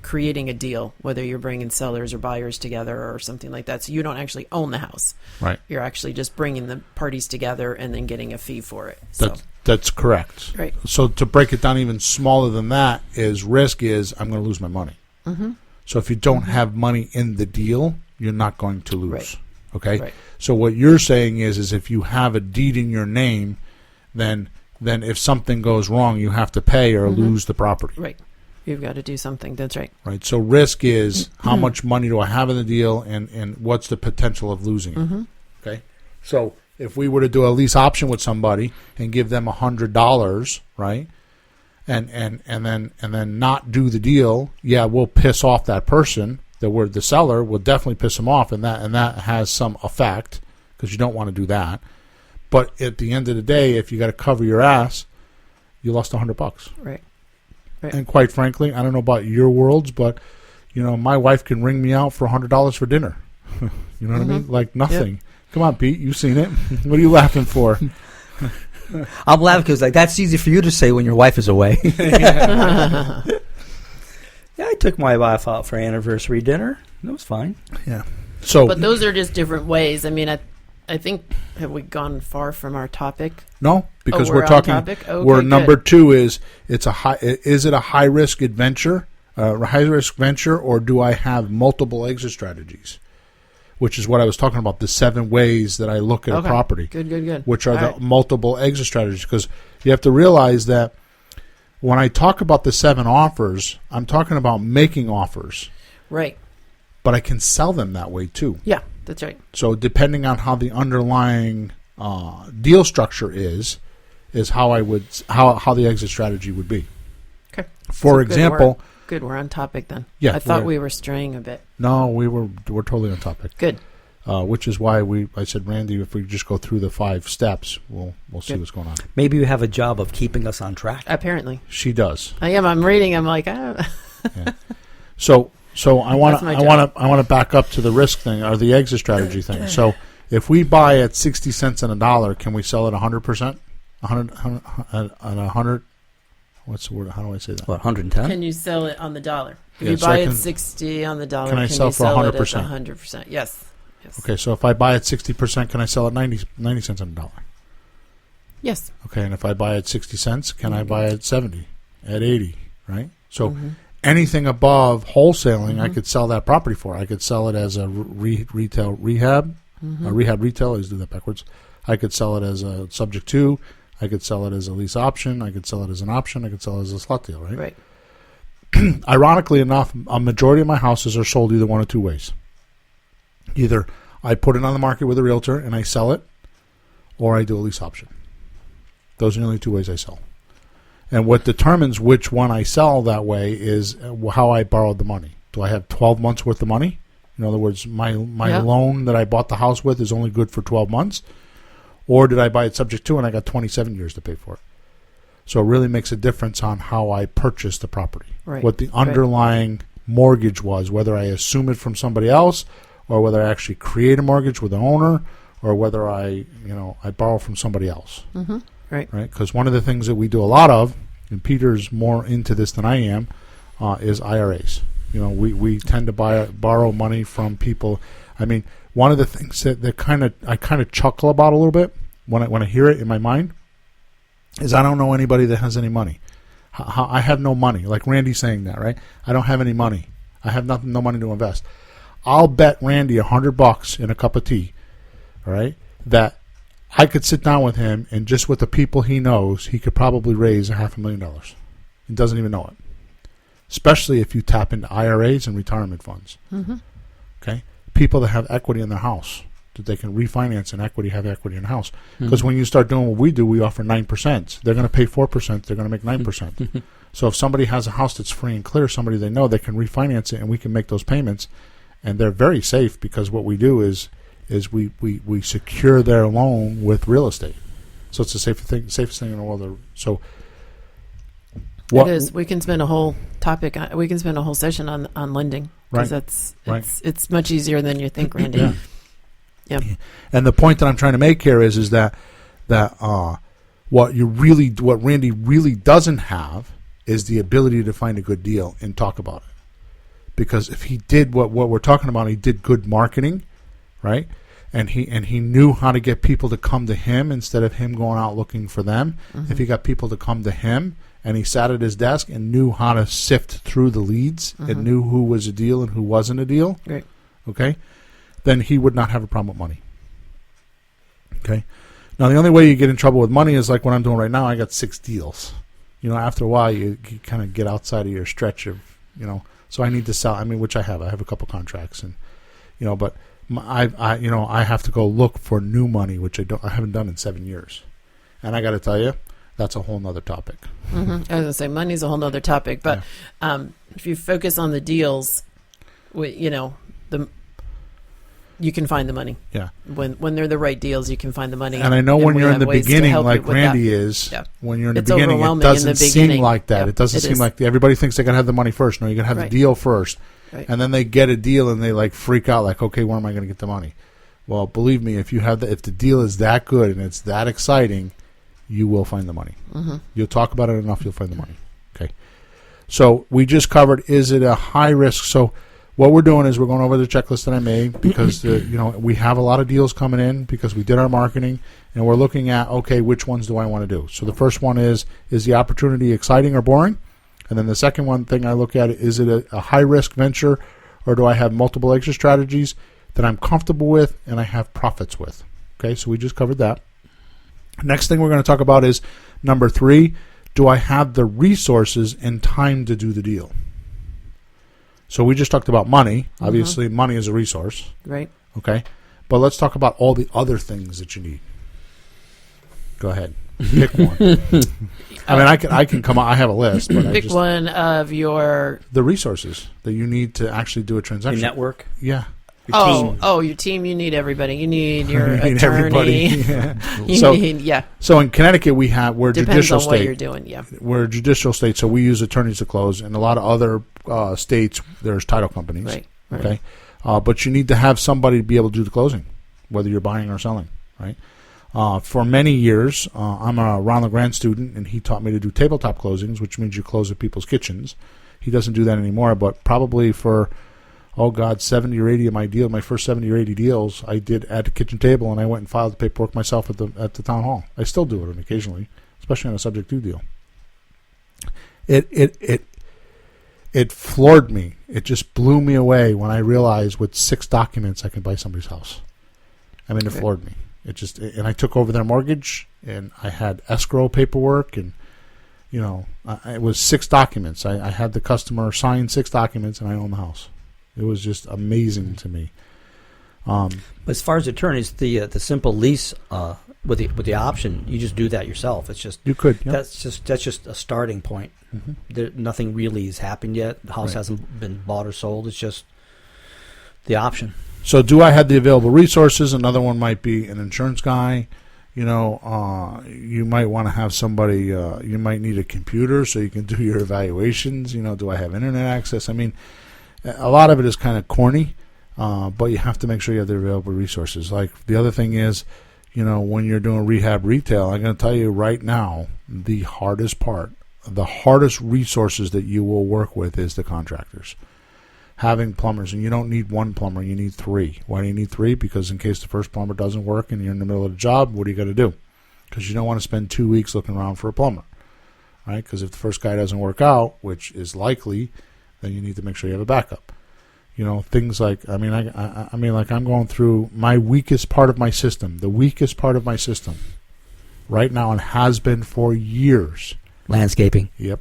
creating a deal, whether you're bringing sellers or buyers together or something like that. So you don't actually own the house. Right. You're actually just bringing the parties together and then getting a fee for it. That's correct. Right. So to break it down even smaller than that, risk is I'm going to lose my money. Mm-hmm. So if you don't have money in the deal, you're not going to lose. Right. Okay? Right. So what you're saying is if you have a deed in your name, then if something goes wrong, you have to pay or lose the property. Right. You've got to do something. That's right. Right. So risk is how much money do I have in the deal, and what's the potential of losing it. Okay. So if we were to do a lease option with somebody and give them $100, right, and then not do the deal, yeah, we'll piss off that person. The seller will definitely piss them off, and that has some effect because you don't want to do that. But at the end of the day, if you got to cover your ass, you lost $100. Right. And quite frankly, I don't know about your worlds, but my wife can ring me out for $100 for dinner. You know what I mean? Like nothing. Yep. Come on, Pete, you've seen it. What are you laughing for? I'm laughing because that's easy for you to say when your wife is away. Yeah, I took my wife out for anniversary dinner. That was fine. Yeah. So, but those are just different ways. I mean, I think, have we gone far from our topic? No, because we're talking. On topic? Okay, we're number 2 is it a high risk adventure, high risk venture, or do I have multiple exit strategies? Which is what I was talking about, the 7 ways that I look at a property. Good. Which are the multiple exit strategies, because you have to realize that when I talk about the 7 offers, I'm talking about making offers. Right. But I can sell them that way too. Yeah, that's right. So depending on how the underlying deal structure is how how the exit strategy would be. Okay. For example, good. We're on topic then. Yeah. I thought we were straying a bit. No, we're totally on topic. Good. Which is why I said, Randy, if we just go through the 5 steps, we'll see what's going on. Maybe you have a job of keeping us on track. Apparently, she does. I am. I'm reading. I'm like, Yeah. So I want to back up to the risk thing or the exit strategy thing. So if we buy at 60 cents on a dollar, can we sell at 100%? 100. What's the word? How do I say that? What, 110? Can you sell it on the dollar? If Yeah, you so buy I at can- 60 on the dollar, can I can sell you for sell 100%? it at 100%? Yes. Okay, so if I buy at 60%, can I sell at 90 cents on a dollar? Yes. Okay, and if I buy at 60 cents, can I buy at 70, at 80, right? So anything above wholesaling, I could sell that property for. I could sell it as a retail rehab, a rehab retail. I always do that backwards. I could sell it as a subject to. I could sell it as a lease option. I could sell it as an option. I could sell it as a slot deal, right? Right. Ironically enough, a majority of my houses are sold either one of 2 ways. Either I put it on the market with a realtor and I sell it, or I do a lease option. Those are the only 2 ways I sell. And what determines which one I sell that way is how I borrowed the money. Do I have 12 months worth of money? In other words, my loan that I bought the house with is only good for 12 months. Or did I buy it subject to and I got 27 years to pay for it? So it really makes a difference on how I purchased the property. Right. What the underlying mortgage was, whether I assume it from somebody else or whether I actually create a mortgage with the owner or whether I borrow from somebody else. Mm-hmm. Right. Because one of the things that we do a lot of, and Peter's more into this than I am, is IRAs. We tend to borrow money from people. I mean, one of the things that I kind of chuckle about a little bit when I hear it in my mind is I don't know anybody that has any money. I have no money. Like Randy saying that, right? I don't have any money. I have no money to invest. I'll bet Randy $100 in a cup of tea, all right, that I could sit down with him and just with the people he knows, he could probably raise $500,000. He doesn't even know it. Especially if you tap into IRAs and retirement funds. Mm-hmm. Okay? People that have equity in their house, that they can refinance and have equity in the house. Because when you start doing what we do, we offer 9%. They're going to pay 4%. They're going to make 9%. So if somebody has a house that's free and clear, somebody they know, they can refinance it and we can make those payments. And they're very safe because what we do is we secure their loan with real estate. So it's the safest thing in the world. So it is. We can spend a whole topic. We can spend a whole session on lending because it's much easier than you think, Randy. Yeah. And the point that I'm trying to make here is that what Randy really doesn't have is the ability to find a good deal and talk about it. Because if he did what we're talking about, he did good marketing, right? And he knew how to get people to come to him instead of him going out looking for them. If he got people to come to him and he sat at his desk and knew how to sift through the leads and knew who was a deal and who wasn't a deal, right. Okay, then he would not have a problem with money. Okay? Now, the only way you get in trouble with money is like what I'm doing right now. I got 6 deals. after a while you kind of get outside of your stretch of, so I need to sell. I mean, which I have a couple contracts, and but I have to go look for new money, which I haven't done in 7 years, and I got to tell you, that's a whole nother topic. Mm-hmm. I was gonna say money's a whole nother topic, but if you focus on the deals, you can find the money. Yeah. When they're the right deals, you can find the money. And I know when you're in the beginning, like Randy is, when you're in the beginning, it doesn't seem like that. It doesn't seem like everybody thinks they got to have the money first. No, you got to have the deal first. Right. And then they get a deal and they like freak out like, okay, where am I going to get the money? Well, believe me, if the deal is that good and it's that exciting, you will find the money. Mm-hmm. You'll talk about it enough, you'll find the money. Okay. So we just covered, is it a high risk? So what we're doing is we're going over the checklist that I made because we have a lot of deals coming in because we did our marketing, and we're looking at, okay, which ones do I want to do? So the first one is the opportunity exciting or boring? And then the second one thing I look at is it a high risk venture, or do I have multiple exit strategies that I'm comfortable with and I have profits with? Okay, so we just covered that. Next thing we're going to talk about is number 3, do I have the resources and time to do the deal? So we just talked about money. Obviously, money is a resource. Right. Okay. But let's talk about all the other things that you need. Go ahead. Pick one. I mean, I can come. I have a list, but pick one of the resources that you need to actually do a transaction. Your network. Yeah. Your team. Your team. You need everybody. You need your you need attorney. Yeah. So in Connecticut, we're depends judicial on what state. you're doing. Yeah. We're a judicial state, so we use attorneys to close. In a lot of other states, there's title companies. Right. Okay. But you need to have somebody to be able to do the closing, whether you're buying or selling. Right. For many years, I'm a Ron LeGrand student, and he taught me to do tabletop closings, which means you close at people's kitchens. He doesn't do that anymore, but probably for 70 or 80 of my first 70 or 80 deals, I did at the kitchen table, and I went and filed the paperwork myself at the town hall. I still do it occasionally, especially on a subject to deal. It floored me. It just blew me away when I realized with 6 documents I could buy somebody's house. I mean, it floored me. And I took over their mortgage, and I had escrow paperwork, and it was 6 documents. I had the customer sign 6 documents, and I own the house. It was just amazing to me. But as far as attorneys, the simple lease with the option, you just do that yourself. It's just you could. Yep. That's just a starting point. Mm-hmm. Nothing really has happened yet. The house hasn't been bought or sold. It's just the option. So, do I have the available resources? Another one might be an insurance guy. You might want to have somebody. You might need a computer so you can do your evaluations. Do I have internet access? I mean, a lot of it is kind of corny, but you have to make sure you have the available resources. Like the other thing is, when you're doing rehab retail, I'm going to tell you right now, the hardest resources that you will work with is the contractors. Having plumbers, and you don't need 1 plumber, you need 3. Why do you need 3? Because in case the first plumber doesn't work and you're in the middle of the job, what are you going to do? Because you don't want to spend 2 weeks looking around for a plumber, right? Because if the first guy doesn't work out, which is likely, then you need to make sure you have a backup. Things like, I mean, like I'm going through my weakest part of my system, the weakest part of my system right now, and has been for years. Landscaping. Yep.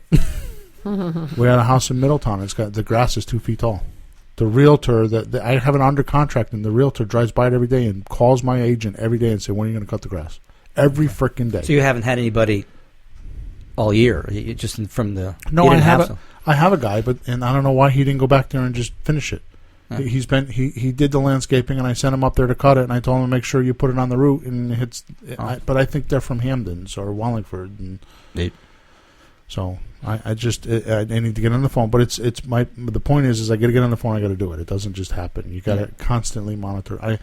We had a house in Middletown. The grass is 2 feet tall. The realtor I have it under contract, and the realtor drives by it every day and calls my agent every day and says, "When are you going to cut the grass?" Every freaking day. So you haven't had anybody all year, just from the. No, I have a guy, and I don't know why he didn't go back there and just finish it. Huh. He did the landscaping, and I sent him up there to cut it, and I told him to make sure you put it on the route and it hits. But I think they're from Hamden's or Wallingford, and so I need to get on the phone. But the point is I got to get on the phone. I got to do it. It doesn't just happen. You got to constantly monitor.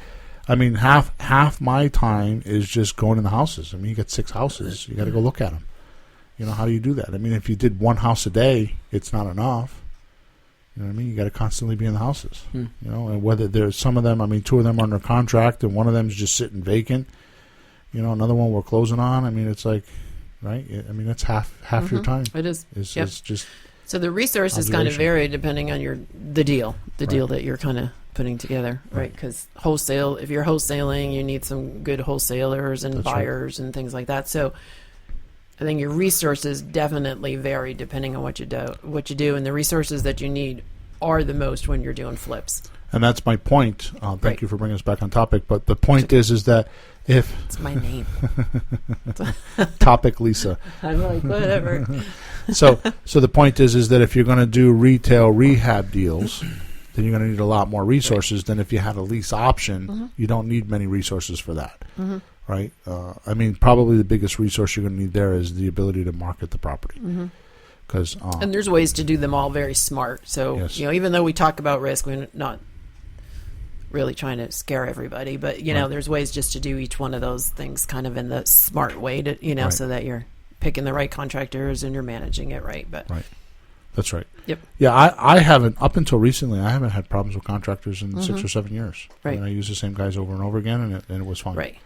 I mean, half my time is just going in the houses. I mean, you got 6 houses. You got to go look at them. How do you do that? I mean, if you did 1 house a day, it's not enough. You know what I mean? You got to constantly be in the houses. And whether there's some of them, I mean, 2 of them are under contract, and 1 of them is just sitting vacant. Another one we're closing on. I mean, it's like, right? I mean, that's half your time. It is. It's just. So the resources kind of vary depending on the deal that you're kind of putting together, right? Because if you're wholesaling, you need some good wholesalers and buyers and things like that. So. I think your resources definitely vary depending on what you do, and the resources that you need are the most when you're doing flips. And that's my point. Thank Right. you for bringing us back on topic. But the point is that if It's my name. topic Lisa. I'm like, whatever. So the point is that if you're going to do retail rehab deals, then you're going to need a lot more resources than if you had a lease option. You don't need many resources for that, right? I mean, probably the biggest resource you're going to need there is the ability to market the property. Because And there's ways to do them all very smart. So, Yes. even though we talk about risk, we're not really trying to scare everybody, but, Right. there's ways just to do each one of those things kind of in the smart way to, Right. so that you're picking the right contractors and you're managing it right. But Right. That's right. Yep. Yeah, I haven't, up until recently, I haven't had problems with contractors in 6 or 7 years. Right. I mean, I use the same guys over and over again, and it was fine. Right.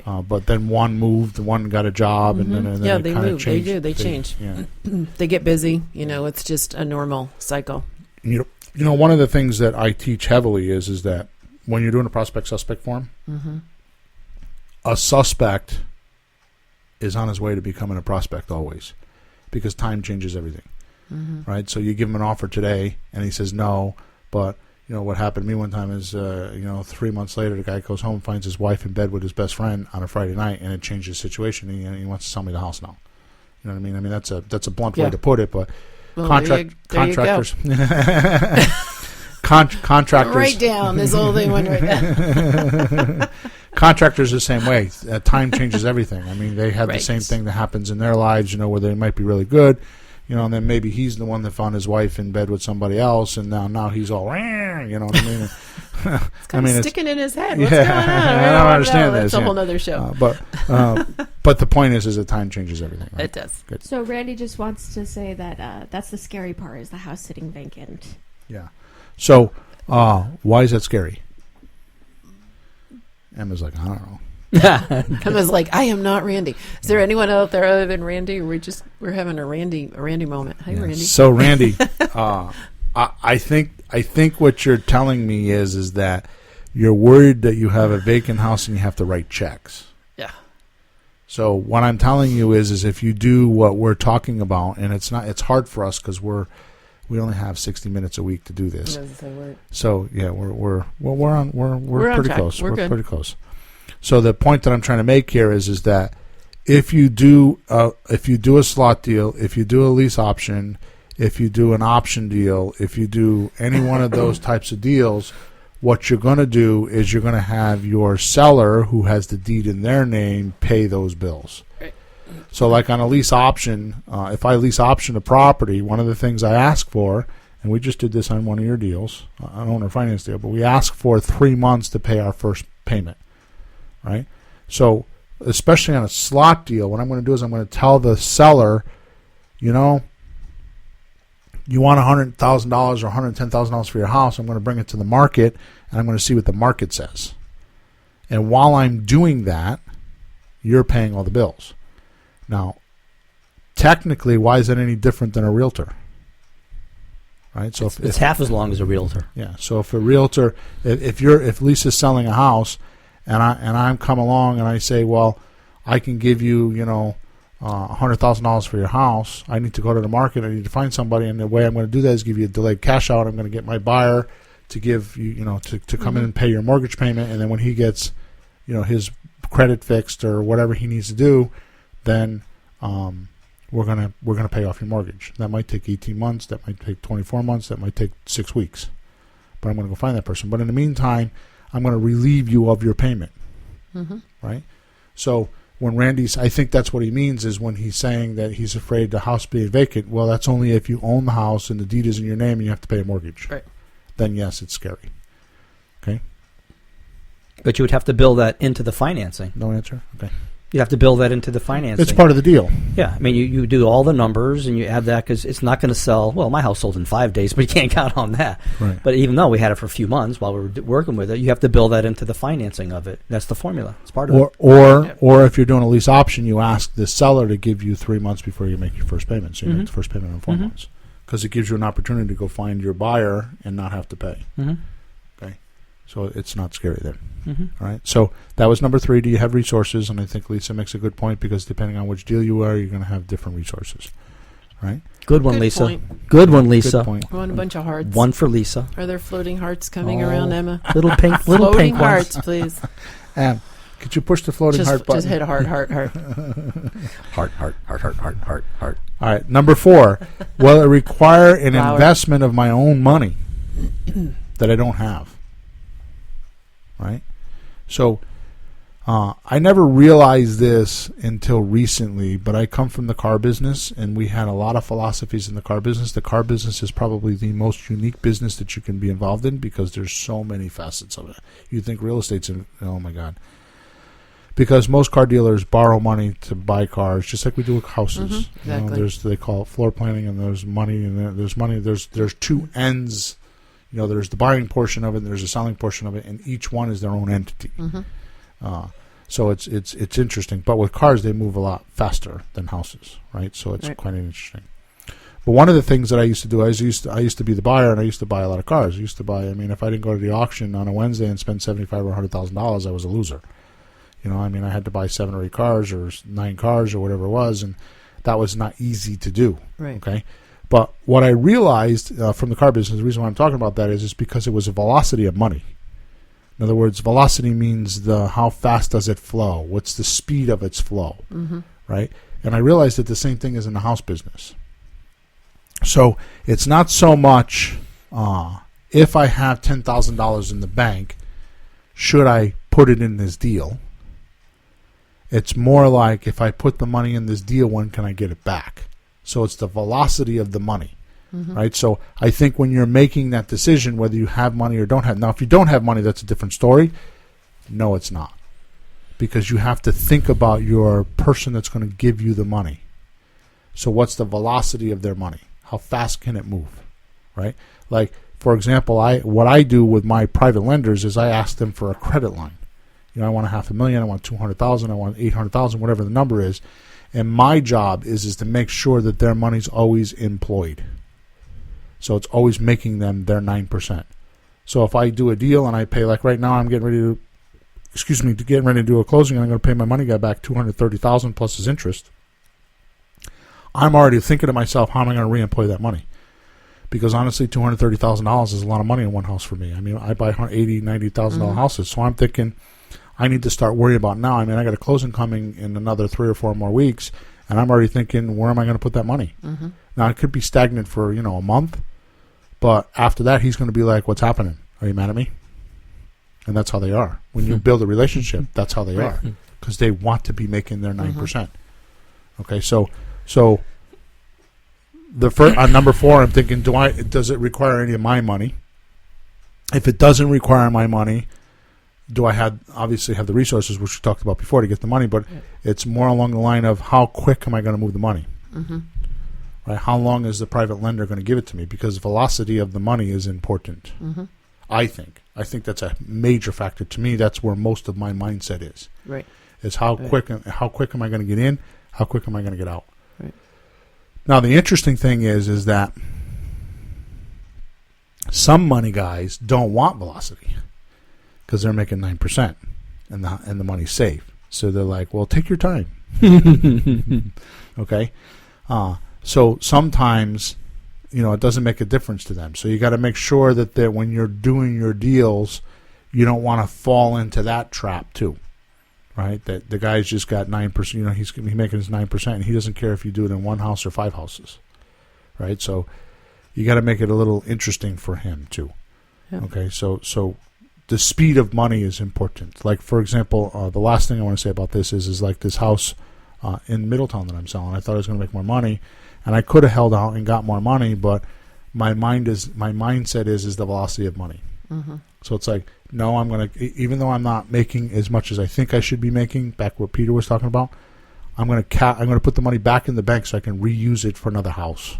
But then one moved, one got a job, and then Yeah, it they kinda move. changed. They do. They change. Yeah. They get busy. It's just a normal cycle. You know, one of the things that I teach heavily is that when you're doing a prospect-suspect form, a suspect is on his way to becoming a prospect always, because time changes everything, right? So you give him an offer today, and he says no, but what happened to me one time is 3 months later, the guy goes home, finds his wife in bed with his best friend on a Friday night, and it changes the situation. He wants to sell me the house now. You know what I mean? I mean, that's a blunt way to put it, but Well, contractors. Contractors. Write down this whole thing. One right down. Contractors the same way. Time changes everything. I mean, they have the Right. same thing that happens in their lives, where they might be really good, and then maybe he's the one that found his wife in bed with somebody else, and now he's all, you know what I mean? It's kind of sticking in his head. What's Yeah, going on? I don't understand this. That's a whole other show. But the point is that time changes everything. Right? It does. Good. So Randy just wants to say that that's the scary part, is the house sitting vacant. Yeah. So why is that scary? Emma's like, I don't know. Emma's like, I am not Randy. Is there anyone out there other than Randy? Or we're having a Randy moment. Hi, Yeah. Randy. So Randy, I think what you're telling me is that you're worried that you have a vacant house and you have to write checks. Yeah. So what I'm telling you is if you do what we're talking about, and it's hard for us because we only have 60 minutes a week to do this. So yeah, we're pretty track. close. We're We're good. pretty close. So the point that I'm trying to make here is that if you do a slot deal, if you do a lease option, if you do an option deal, if you do any one of those types of deals, what you're going to do is you're going to have your seller who has the deed in their name pay those bills. Right. So like on a lease option, if I lease option a property, one of the things I ask for, and we just did this on one of your deals, an owner finance deal, but we ask for 3 months to pay our first payment, right? So especially on a slot deal, what I'm going to do is I'm going to tell the seller, you want $100,000 or $110,000 for your house, I'm going to bring it to the market, and I'm going to see what the market says. And while I'm doing that, you're paying all the bills. Now, technically, why is that any different than a realtor? Right. So it's half as long as a realtor. Yeah. So if a realtor, if Lisa's selling a house, and I'm come along and I say, well, I can give you $100,000 for your house. I need to go to the market. I need to find somebody, and the way I'm going to do that is give you a delayed cash out. I'm going to get my buyer to give you, to come in and pay your mortgage payment, and then when he gets, his credit fixed or whatever he needs to do, then we're gonna pay off your mortgage. That might take 18 months. That might take 24 months. That might take 6 weeks. But I'm going to go find that person. But in the meantime, I'm going to relieve you of your payment. Right? So when I think that's what he means is when he's saying that he's afraid the house being vacant. Well, that's only if you own the house and the deed is in your name and you have to pay a mortgage. Right. Then yes, it's scary. Okay. But you would have to build that into the financing. No answer. Okay. You'd have to build that into the financing. It's part of the deal. Yeah, I mean, you do all the numbers and you add that because it's not going to sell. Well, my house sold in 5 days, but you can't count on that. Right. But even though we had it for a few months while we were working with it, you have to build that into the financing of it. That's the formula. It's part of it. Or if you're doing a lease option, you ask the seller to give you 3 months before you make your first payment. So you make the first payment in 4 months. Because it gives you an opportunity to go find your buyer and not have to pay. Okay. So it's not scary then. All right. So that was number 3. Do you have resources? And I think Lisa makes a good point, because depending on which deal you are, you're going to have different resources. Right? Good one, Good Lisa. point. Good one, Lisa. Good point. I want a bunch of hearts. One for Lisa. Are there floating hearts coming around, Emma? Little pink Floating ones. hearts, please. Could you push the floating heart button? Just hit heart. Heart. All right. Number 4. Will it require an Flower. investment of my own money that I don't have? Right? So I never realized this until recently, but I come from the car business, and we had a lot of philosophies in the car business. The car business is probably the most unique business that you can be involved in, because there's so many facets of it. You think real estate's, oh my God. Because most car dealers borrow money to buy cars, just like we do with houses. Exactly. They call it floor planning, and there's money, and there's money. There's 2 ends. There's the buying portion of it, and there's the selling portion of it, and each one is their own entity. So it's interesting. But with cars, they move a lot faster than houses, right? So it's quite interesting. But one of the things that I used to do, I used to be the buyer, and I used to buy a lot of cars. I used to buy. If I didn't go to the auction on a Wednesday and spend $75,000 or $100,000, I was a loser. I had to buy 7 or 8 cars or 9 cars or whatever it was, and that was not easy to do. Right. Okay. But what I realized from the car business, the reason why I'm talking about that is because it was a velocity of money. In other words, velocity means how fast does it flow? What's the speed of its flow? Right? And I realized that the same thing is in the house business. So it's not so much if I have $10,000 in the bank, should I put it in this deal? It's more like, if I put the money in this deal, when can I get it back? So it's the velocity of the money, right? So I think when you're making that decision, whether you have money or don't have, now if you don't have money, that's a different story. No, it's not. Because you have to think about your person that's going to give you the money. So what's the velocity of their money? How fast can it move, right? Like, for example, what I do with my private lenders is I ask them for a credit line. I want $500,000, I want $200,000, I want $800,000, whatever the number is. And my job is to make sure that their money's always employed. So it's always making them their 9%. So if I do a deal and I pay, like right now, I'm getting ready to do a closing, and I'm going to pay my money guy back $230,000 plus his interest. I'm already thinking to myself, how am I going to reemploy that money? Because honestly, $230,000 is a lot of money in one house for me. I buy $80,000, $90,000 houses, so I'm thinking, I need to start worrying about now. I got a closing coming in another 3 or 4 more weeks, and I'm already thinking, where am I going to put that money? Now, it could be stagnant for, a month, but after that, he's going to be like, what's happening? Are you mad at me? And that's how they are. When you build a relationship, that's how they are, because they want to be making their 9%. Okay, so the first, on number 4, I'm thinking, does it require any of my money? If it doesn't require my money, do I obviously have the resources, which we talked about before, to get the money, but it's more along the line of, how quick am I going to move the money? Right? How long is the private lender going to give it to me? Because velocity of the money is important. I think that's a major factor. To me, that's where most of my mindset is. Right. Is how quick am I going to get in? How quick am I going to get out? Right. Now, the interesting thing is that some money guys don't want velocity, because they're making 9% and the money's safe. So they're like, well, take your time. Okay? So sometimes, it doesn't make a difference to them. So you got to make sure that when you're doing your deals, you don't want to fall into that trap too. Right? That the guy's just got 9%, he's making his 9%, and he doesn't care if you do it in 1 house or 5 houses. Right? So you got to make it a little interesting for him too. Yeah. Okay? So the speed of money is important. Like, for example, the last thing I want to say about this is like this house in Middletown that I'm selling. I thought I was going to make more money, and I could have held out and got more money, but my mindset is the velocity of money. So it's like, no, I'm going to, even though I'm not making as much as I think I should be making, back what Peter was talking about, I'm going to put the money back in the bank so I can reuse it for another house.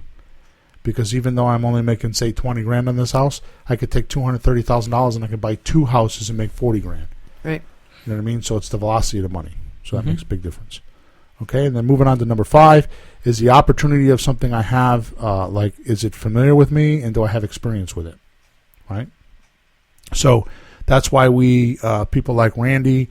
Because even though I'm only making, say, $20,000 on this house, I could take $230,000 and I could buy 2 houses and make $40,000. Right. You know what I mean? So it's the velocity of the money. So that makes a big difference. Okay, and then moving on to number 5 is the opportunity of something I have. Is it familiar with me, and do I have experience with it? Right. So That's why we, people like Randy,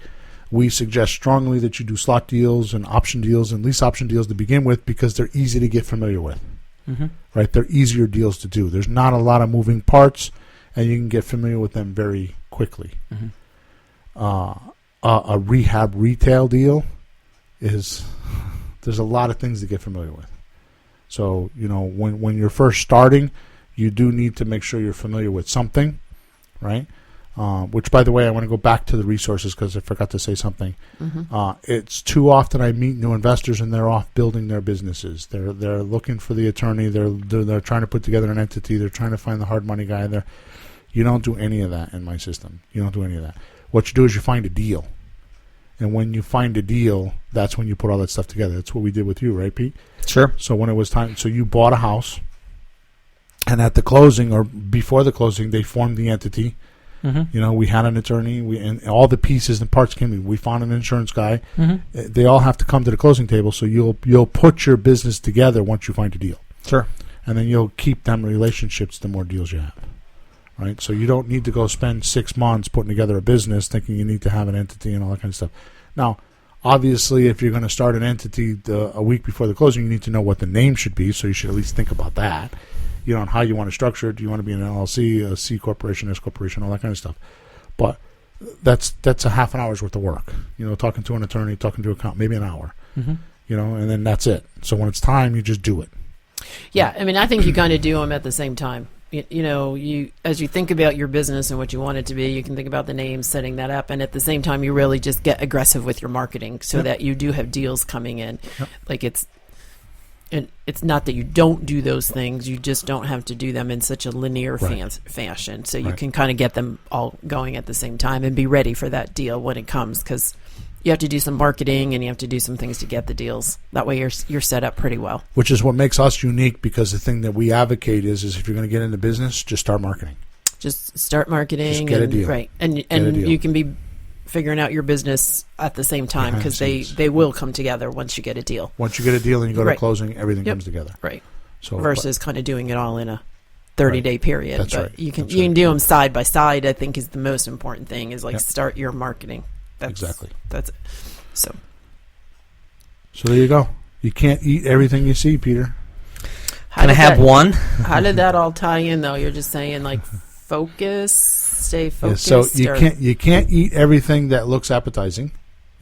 we suggest strongly that you do slot deals and option deals and lease option deals to begin with because they're easy to get familiar with. Mm-hmm. Right? They're easier deals to do. There's not a lot of moving parts, and you can get familiar with them very quickly. Mm-hmm. A rehab retail deal is, there's a lot of things to get familiar with. So, when you're first starting, you do need to make sure you're familiar with something, right? Which, by the way, I want to go back to the resources because I forgot to say something. Mm-hmm. It's too often I meet new investors and they're off building their businesses. They're looking for the attorney. They're trying to put together an entity. They're trying to find the hard money guy. You don't do any of that in my system. You don't do any of that. What you do is you find a deal. And when you find a deal, that's when you put all that stuff together. That's what we did with you, right, Pete? Sure. So when it was time, so you bought a house, and at the closing or before the closing, they formed the entity. Mm-hmm. We had an attorney, and all the pieces and parts came in. We found an insurance guy. Mm-hmm. They all have to come to the closing table. So you'll put your business together once you find a deal. Sure. And then you'll keep them relationships the more deals you have. Right? So you don't need to go spend 6 months putting together a business thinking you need to have an entity and all that kind of stuff. Now, obviously, if you're going to start an entity a week before the closing, you need to know what the name should be. So you should at least think about that. And how you want to structure it. Do you want to be an LLC, a C corporation, S corporation, all that kind of stuff. But that's a half an hour's worth of work. Talking to an attorney, talking to an accountant, maybe an hour. Mm-hmm. And then that's it. So when it's time, you just do it. Yeah, I mean, I think you kind of do them at the same time. You as you think about your business and what you want it to be, you can think about the name, setting that up, and at the same time, you really just get aggressive with your marketing so that you do have deals coming in. Yep. Like it's not that you don't do those things; you just don't have to do them in such a linear fashion. So you can kind of get them all going at the same time and be ready for that deal when it comes, because you have to do some marketing and you have to do some things to get the deals. That way, you're set up pretty well. Which is what makes us unique, because the thing that we advocate is if you're going to get into business, just start marketing. Just start marketing. Just get a deal. Right, and you can be figuring out your business at the same time, because they will come together once you get a deal. Once you get a deal and you go to closing, everything comes together. Right. So versus kind of doing it all in a 30-day period. That's but right. You can do them side by side. I think is the most important thing. Is start your marketing. Exactly. That's it. So there you go. You can't eat everything you see, Peter. Can I have one? How did that all tie in, though? You're just saying focus, stay focused. Yeah, so you can't eat everything that looks appetizing,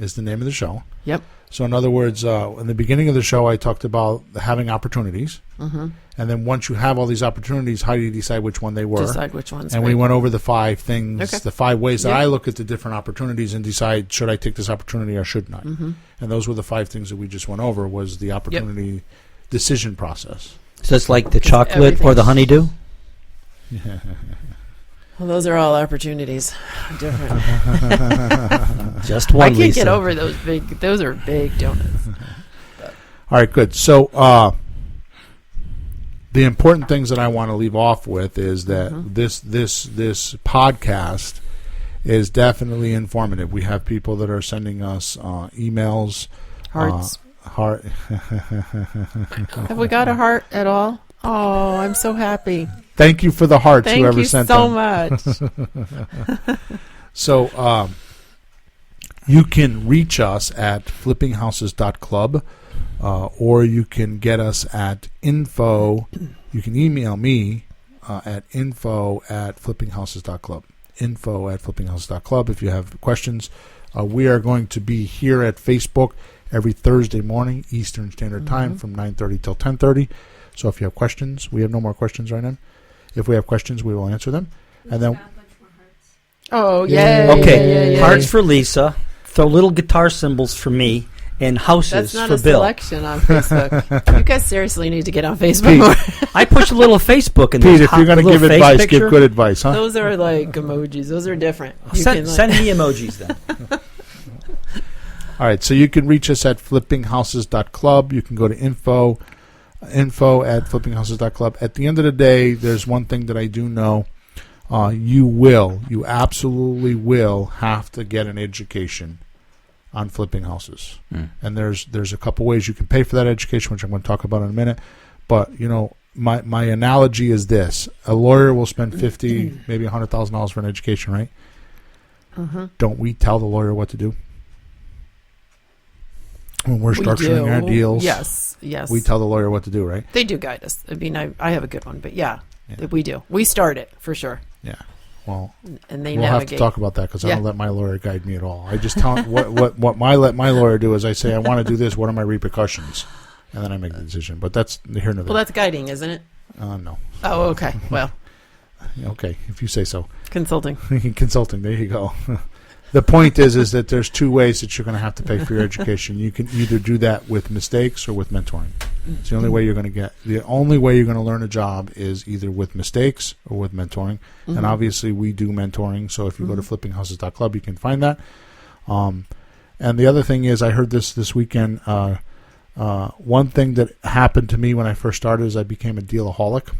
is the name of the show. Yep. So in other words, in the beginning of the show, I talked about having opportunities. Mm-hmm. And then once you have all these opportunities, how do you decide which one they were? Decide which ones. And we went over the 5 things, Okay. the 5 ways that I look at the different opportunities and decide, should I take this opportunity or should not? Mm-hmm. And those were the 5 things that we just went over, was the opportunity decision process. So it's like the chocolate or the honeydew? Well, those are all opportunities. Different. Just one, I can't Lisa. get over those big. Those are big donuts. All right, good. So the important things that I want to leave off with is that this podcast is definitely informative. We have people that are sending us emails. Hearts. Heart. Have we got a heart at all? Oh, I'm so happy. Thank you for the hearts, Thank whoever you sent so them. much. So you can reach us at flippinghouses.club, or you can get us at info. You can email me at info@flippinghouses.club. Info@flippinghouses.club if you have questions. We are going to be here at Facebook every Thursday morning, Eastern Standard Time, from 9:30 till 10:30. So if you have questions, we have no more questions right now. If we have questions, we will answer them. And then, Oh, yay. Okay, Yay. hearts for Lisa, throw little guitar cymbals for me, and houses That's not for a Bill. selection on Facebook. You guys seriously need to get on Facebook more. I push a little Facebook and Pete, if you're going to give advice, give good advice, huh? Those are like emojis. Those are different. You Send can, me emojis then. All right, so you can reach us at flippinghouses.club. You can go to info@flippinghouses.club. At the end of the day, there's one thing that I do know. You absolutely will have to get an education on flipping houses. And there's a couple ways you can pay for that education, which I'm going to talk about in a minute. But, my analogy is this. A lawyer will spend $50,000, maybe $100,000 for an education, right? don't we tell the lawyer what to do? When we're structuring our deals, yes, we tell the lawyer what to do, right? They do guide us. I mean, I have a good one, but yeah, we do. We start it for sure. Yeah. Well, and they we'll navigate. have to talk about that because I don't let my lawyer guide me at all. I just tell what let my lawyer do is I say I want to do this. What are my repercussions? And then I make the decision. But that's here and there. Well, that's guiding, isn't it? No. Oh, okay. Well, okay, if you say so. Consulting. Consulting. There you go. The point is that there's two ways that you're going to have to pay for your education. You can either do that with mistakes or with mentoring. It's the only way you're going to get. The only way you're going to learn a job is either with mistakes or with mentoring. And obviously, we do mentoring. So if you go to flippinghouses.club, you can find that. And the other thing is, I heard this weekend. One thing that happened to me when I first started is I became a dealaholic.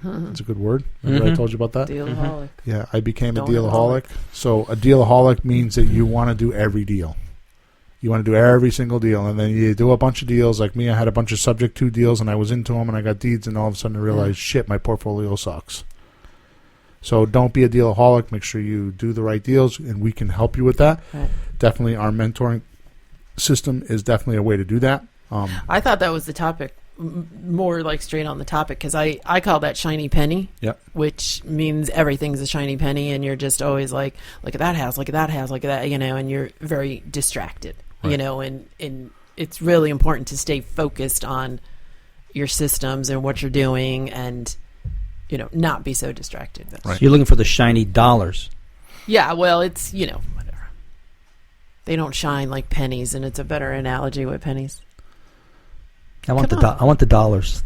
That's a good word. Remember I told you about that? Dealaholic. Yeah, I became a dealaholic. So a dealaholic means that you want to do every deal. You want to do every single deal, and then you do a bunch of deals. Like me, I had a bunch of subject to deals, and I was into them, and I got deeds, and all of a sudden I realized, shit, my portfolio sucks. So don't be a dealaholic. Make sure you do the right deals, and we can help you with that. Right. Definitely our mentoring system is definitely a way to do that. I thought that was the topic. More like straight on the topic, because I call that shiny penny. Yep. Which means everything's a shiny penny, and you're just always like, look at that house, look at that house, look at that, and you're very distracted, right. And it's really important to stay focused on your systems and what you're doing, and not be so distracted. Right. So you're looking for the shiny dollars. Yeah, well, it's whatever. They don't shine like pennies, and it's a better analogy with pennies. I want the dollars.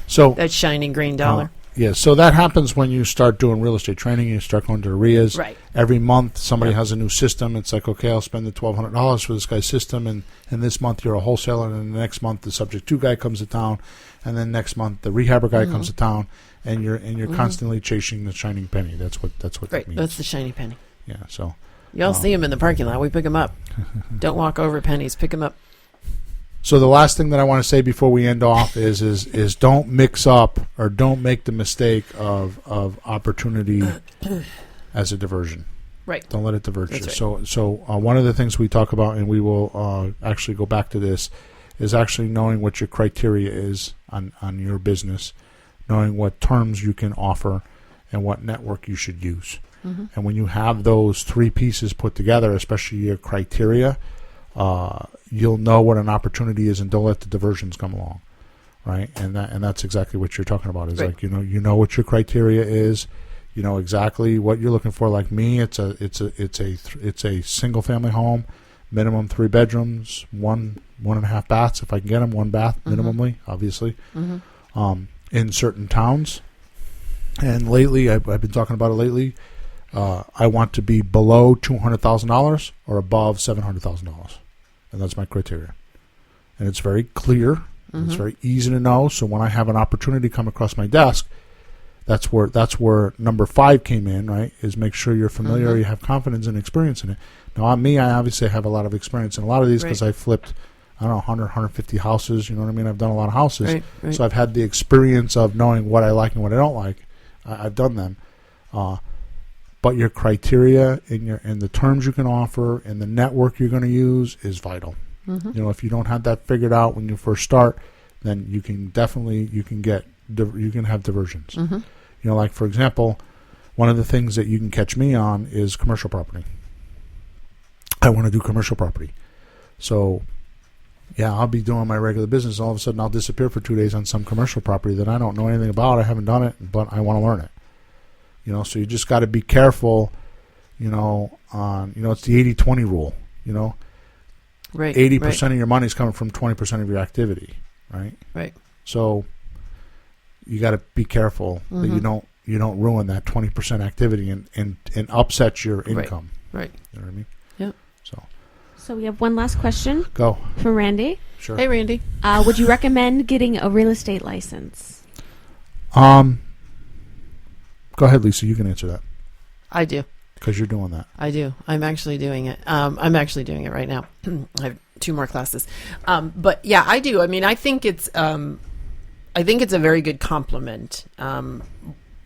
So that shining green dollar. Yeah, so that happens when you start doing real estate training. You start going to RIAs. Right. Every month, somebody has a new system. It's like, okay, I'll spend the $1,200 for this guy's system, and this month you're a wholesaler, and then the next month the subject to guy comes to town, and then next month the rehabber guy comes to town, and you're constantly chasing the shining penny. That's what that means. That's the shiny penny. Yeah. So y'all see them in the parking lot. We pick them up. Don't walk over pennies. Pick them up. So the last thing that I want to say before we end off is don't mix up or don't make the mistake of opportunity as a diversion. Right. Don't let it divert you. Right. So one of the things we talk about, and we will actually go back to this, is actually knowing what your criteria is on your business, knowing what terms you can offer, and what network you should use. And when you have those three pieces put together, especially your criteria, you'll know what an opportunity is, and don't let the diversions come along, right? And that's exactly what you're talking about. Is right. Like you know what your criteria is, you know exactly what you're looking for. Like me, it's a single family home, minimum 3 bedrooms, 1.5 baths if I can get them, 1 bath minimally, obviously, in certain towns. And lately, I've been talking about it lately. I want to be below $200,000 or above $700,000. And that's my criteria. And it's very clear. And it's very easy to know. So when I have an opportunity come across my desk, that's where number 5 came in, right? Is make sure you're familiar, you have confidence and experience in it. Now, on me, I obviously have a lot of experience in a lot of these because I flipped, 100, 150 houses. You know what I mean? I've done a lot of houses. Right. So I've had the experience of knowing what I like and what I don't like. I've done them. But your criteria and the terms you can offer and the network you're going to use is vital. If you don't have that figured out when you first start, then you can have diversions. Like for example, one of the things that you can catch me on is commercial property. I want to do commercial property. So yeah, I'll be doing my regular business. All of a sudden I'll disappear for 2 days on some commercial property that I don't know anything about. I haven't done it, but I want to learn it. So you just got to be careful, on, it's the 80-20 rule, Right. 80% of your money is coming from 20% of your activity, right? Right. So you got to be careful that you don't ruin that 20% activity and upset your income. Right. You know what I mean? Yeah. So we have one last question. Go. From Randy. Sure. Hey, Randy. Would you recommend getting a real estate license? Go ahead, Lisa. You can answer that. I do. Because you're doing that. I do. I'm actually doing it. I'm actually doing it right now. I have 2 more classes. But yeah, I do. I mean, I think it's a very good compliment.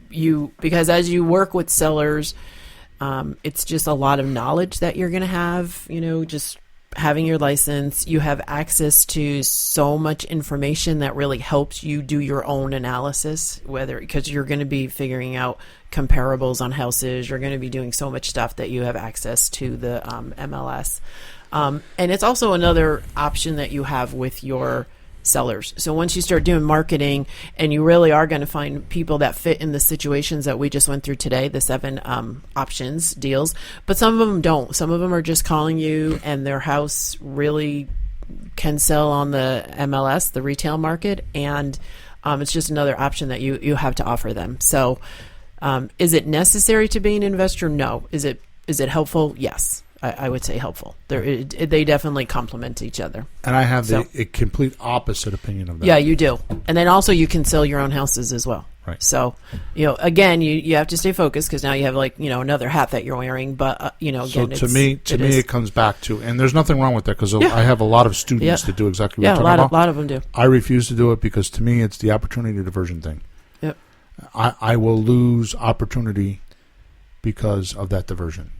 Because as you work with sellers, It's just a lot of knowledge that you're going to have, just having your license. You have access to so much information that really helps you do your own analysis, because you're going to be figuring out comparables on houses. You're going to be doing so much stuff that you have access to the MLS. And it's also another option that you have with your sellers. So once you start doing marketing, and you really are going to find people that fit in the situations that we just went through today, the 7 options deals, but some of them don't. Some of them are just calling you and their house really can sell on the MLS, the retail market, and it's just another option that you have to offer them. So is it necessary to be an investor? No. Is it helpful? Yes. I would say helpful. They definitely complement each other. And I have a complete opposite opinion of that. Yeah, you do. And then also you can sell your own houses as well. Right. So, again, you have to stay focused, because now you have another hat that you're wearing. But again, so to me, it comes back to, and there's nothing wrong with that, because I have a lot of students that do exactly what you're talking about. A lot of them do. I refuse to do it because to me it's the opportunity diversion thing. Yep. I will lose opportunity because of that diversion.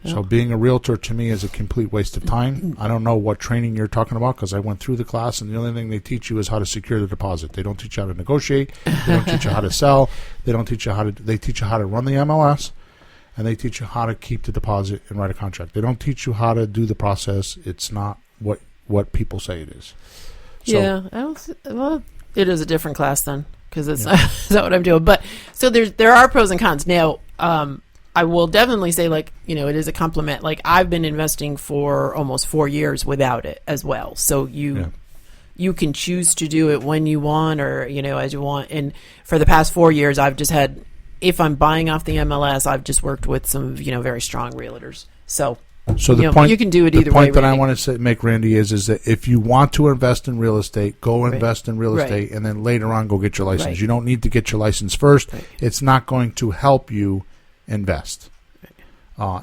So being a realtor to me is a complete waste of time. I don't know what training you're talking about, because I went through the class, and the only thing they teach you is how to secure the deposit. They don't teach you how to negotiate. They don't teach you how to sell. They teach you how to run the MLS, and they teach you how to keep the deposit and write a contract. They don't teach you how to do the process. It's not what people say it is. So, well, it is a different class then, because it's not what I'm doing. But so there are pros and cons. Now, I will definitely say, it is a compliment. I've been investing for almost 4 years without it as well. So you can choose to do it when you want, or, as you want. And for the past 4 years, I've just had, if I'm buying off the MLS, I've just worked with some, very strong realtors. So the point, you can do it either way. The point that I want to make, Randy, is that if you want to invest in real estate, go invest in real estate, and then later on go get your license. You don't need to get your license first. It's not going to help you invest.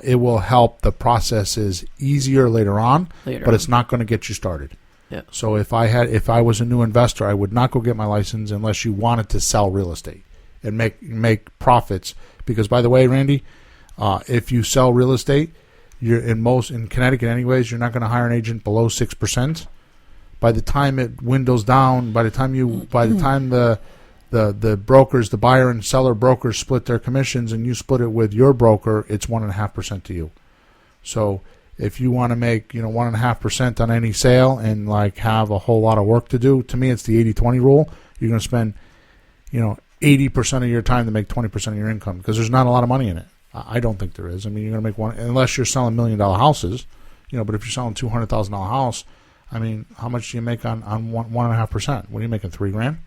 It will help. The process is easier later on, but it's not going to get you started. Yeah. So if I was a new investor, I would not go get my license unless you wanted to sell real estate and make profits. Because, by the way, Randy, if you sell real estate, you're in Connecticut anyways, you're not going to hire an agent below 6%. By the time it windows down, by the time the brokers, the buyer and seller brokers split their commissions, and you split it with your broker, it's 1.5% to you. So if you want to make 1.5% on any sale and have a whole lot of work to do, to me it's the 80-20 rule. You're going to spend 80% of your time to make 20% of your income, because there's not a lot of money in it. I don't think there is. I mean, you're going to make one, unless you're selling $1 million houses, but if you're selling $200,000 house, I mean, how much do you make on 1.5%? What are you making, $3,000?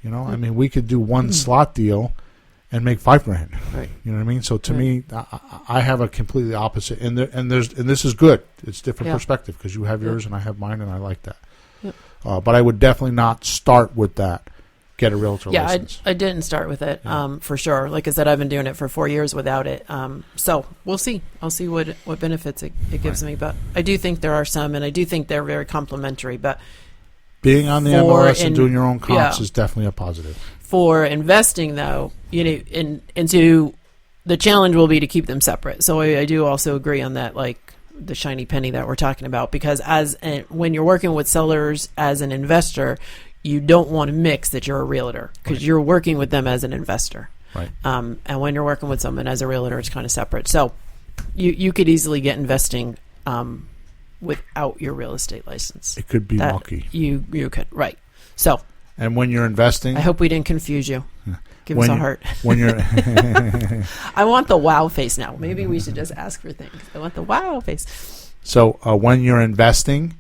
I mean, we could do one slot deal and make $5,000. Right. You know what I mean? So to me, I have a completely opposite, and this is good. It's different perspective, because you have yours and I have mine, and I like that. Yep. But I would definitely not start with that. Get a realtor license. I didn't start with it for sure. Like I said, I've been doing it for 4 years without it. So we'll see. I'll see what benefits it gives me. But I do think there are some, and I do think they're very complementary. But being on the MLS and doing your own comps is definitely a positive. For investing, though, into the challenge will be to keep them separate. So I do also agree on that, the shiny penny that we're talking about, because when you're working with sellers as an investor, you don't want to mix that you're a realtor, because you're working with them as an investor. Right. And when you're working with someone as a realtor, it's kind of separate. So you could easily get investing without your real estate license. It could be wonky. You could, right. So. And when you're investing, I hope we didn't confuse you. Give us a heart. When you're, I want the wow face now. Maybe we should just ask for things. I want the wow face. So when you're investing,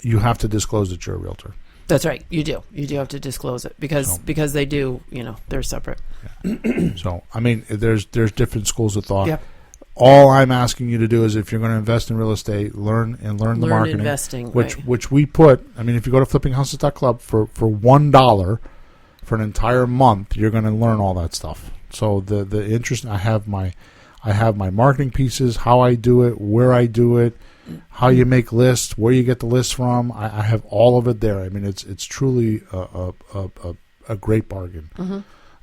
you have to disclose that you're a realtor. That's right. You do. You do have to disclose it because they do. They're separate. Yeah. So I mean, there's different schools of thought. Yep. All I'm asking you to do is, if you're going to invest in real estate, learn the marketing, investing, which we put. I mean, if you go to flippinghouses.club for $1 for an entire month, you're going to learn all that stuff. So the interest, I have my marketing pieces, how I do it, where I do it, how you make lists, where you get the lists from. I have all of it there. I mean, it's truly a great bargain.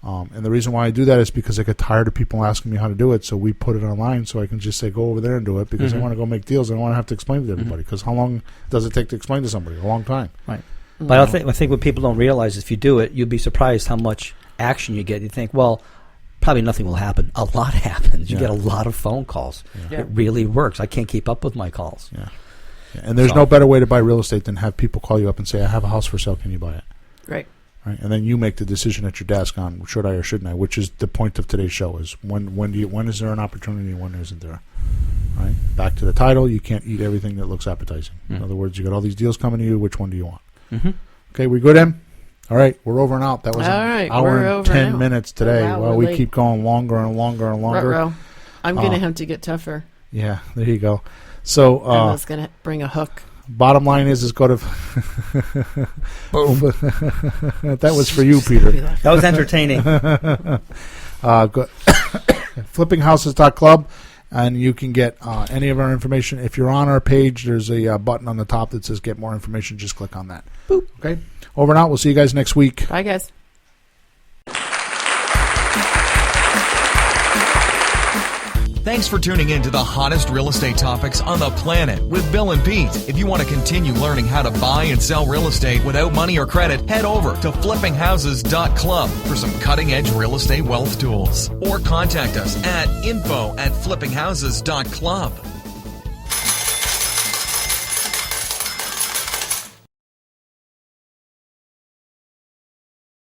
And the reason why I do that is because I get tired of people asking me how to do it. So we put it online so I can just say, go over there and do it, because I want to go make deals. I don't want to have to explain it to everybody, because how long does it take to explain to somebody? A long time. Right. But I think what people don't realize is if you do it, you'll be surprised how much action you get. You think, well, probably nothing will happen. A lot happens. You get a lot of phone calls. Yeah. It really works. I can't keep up with my calls. Yeah. And there's no better way to buy real estate than have people call you up and say, I have a house for sale. Can you buy it? Right. Right, and then you make the decision at your desk on should I or shouldn't I, which is the point of today's show. Is when is there an opportunity and when isn't there? Right. Back to the title. You can't eat everything that looks appetizing. In other words, you got all these deals coming to you. Which one do you want? Okay, we good, Em? All right, we're over and out. That was an hour and 10 minutes today. Oh, wow, well, we late. keep going longer and longer and longer. Ruh-roh. I'm going to have to get tougher. Yeah, there you go. So Emma's going to bring a hook. Bottom line is go to. Boom. That was for you, Peter. That was entertaining. Flippinghouses.club, and you can get any of our information. If you're on our page, there's a button on the top that says Get More Information. Just click on that. Boop. Okay? Over and out. We'll see you guys next week. Bye, guys. Thanks for tuning in to the hottest real estate topics on the planet with Bill and Pete. If you want to continue learning how to buy and sell real estate without money or credit, head over to flippinghouses.club for some cutting-edge real estate wealth tools. Or contact us at info@flippinghouses.club.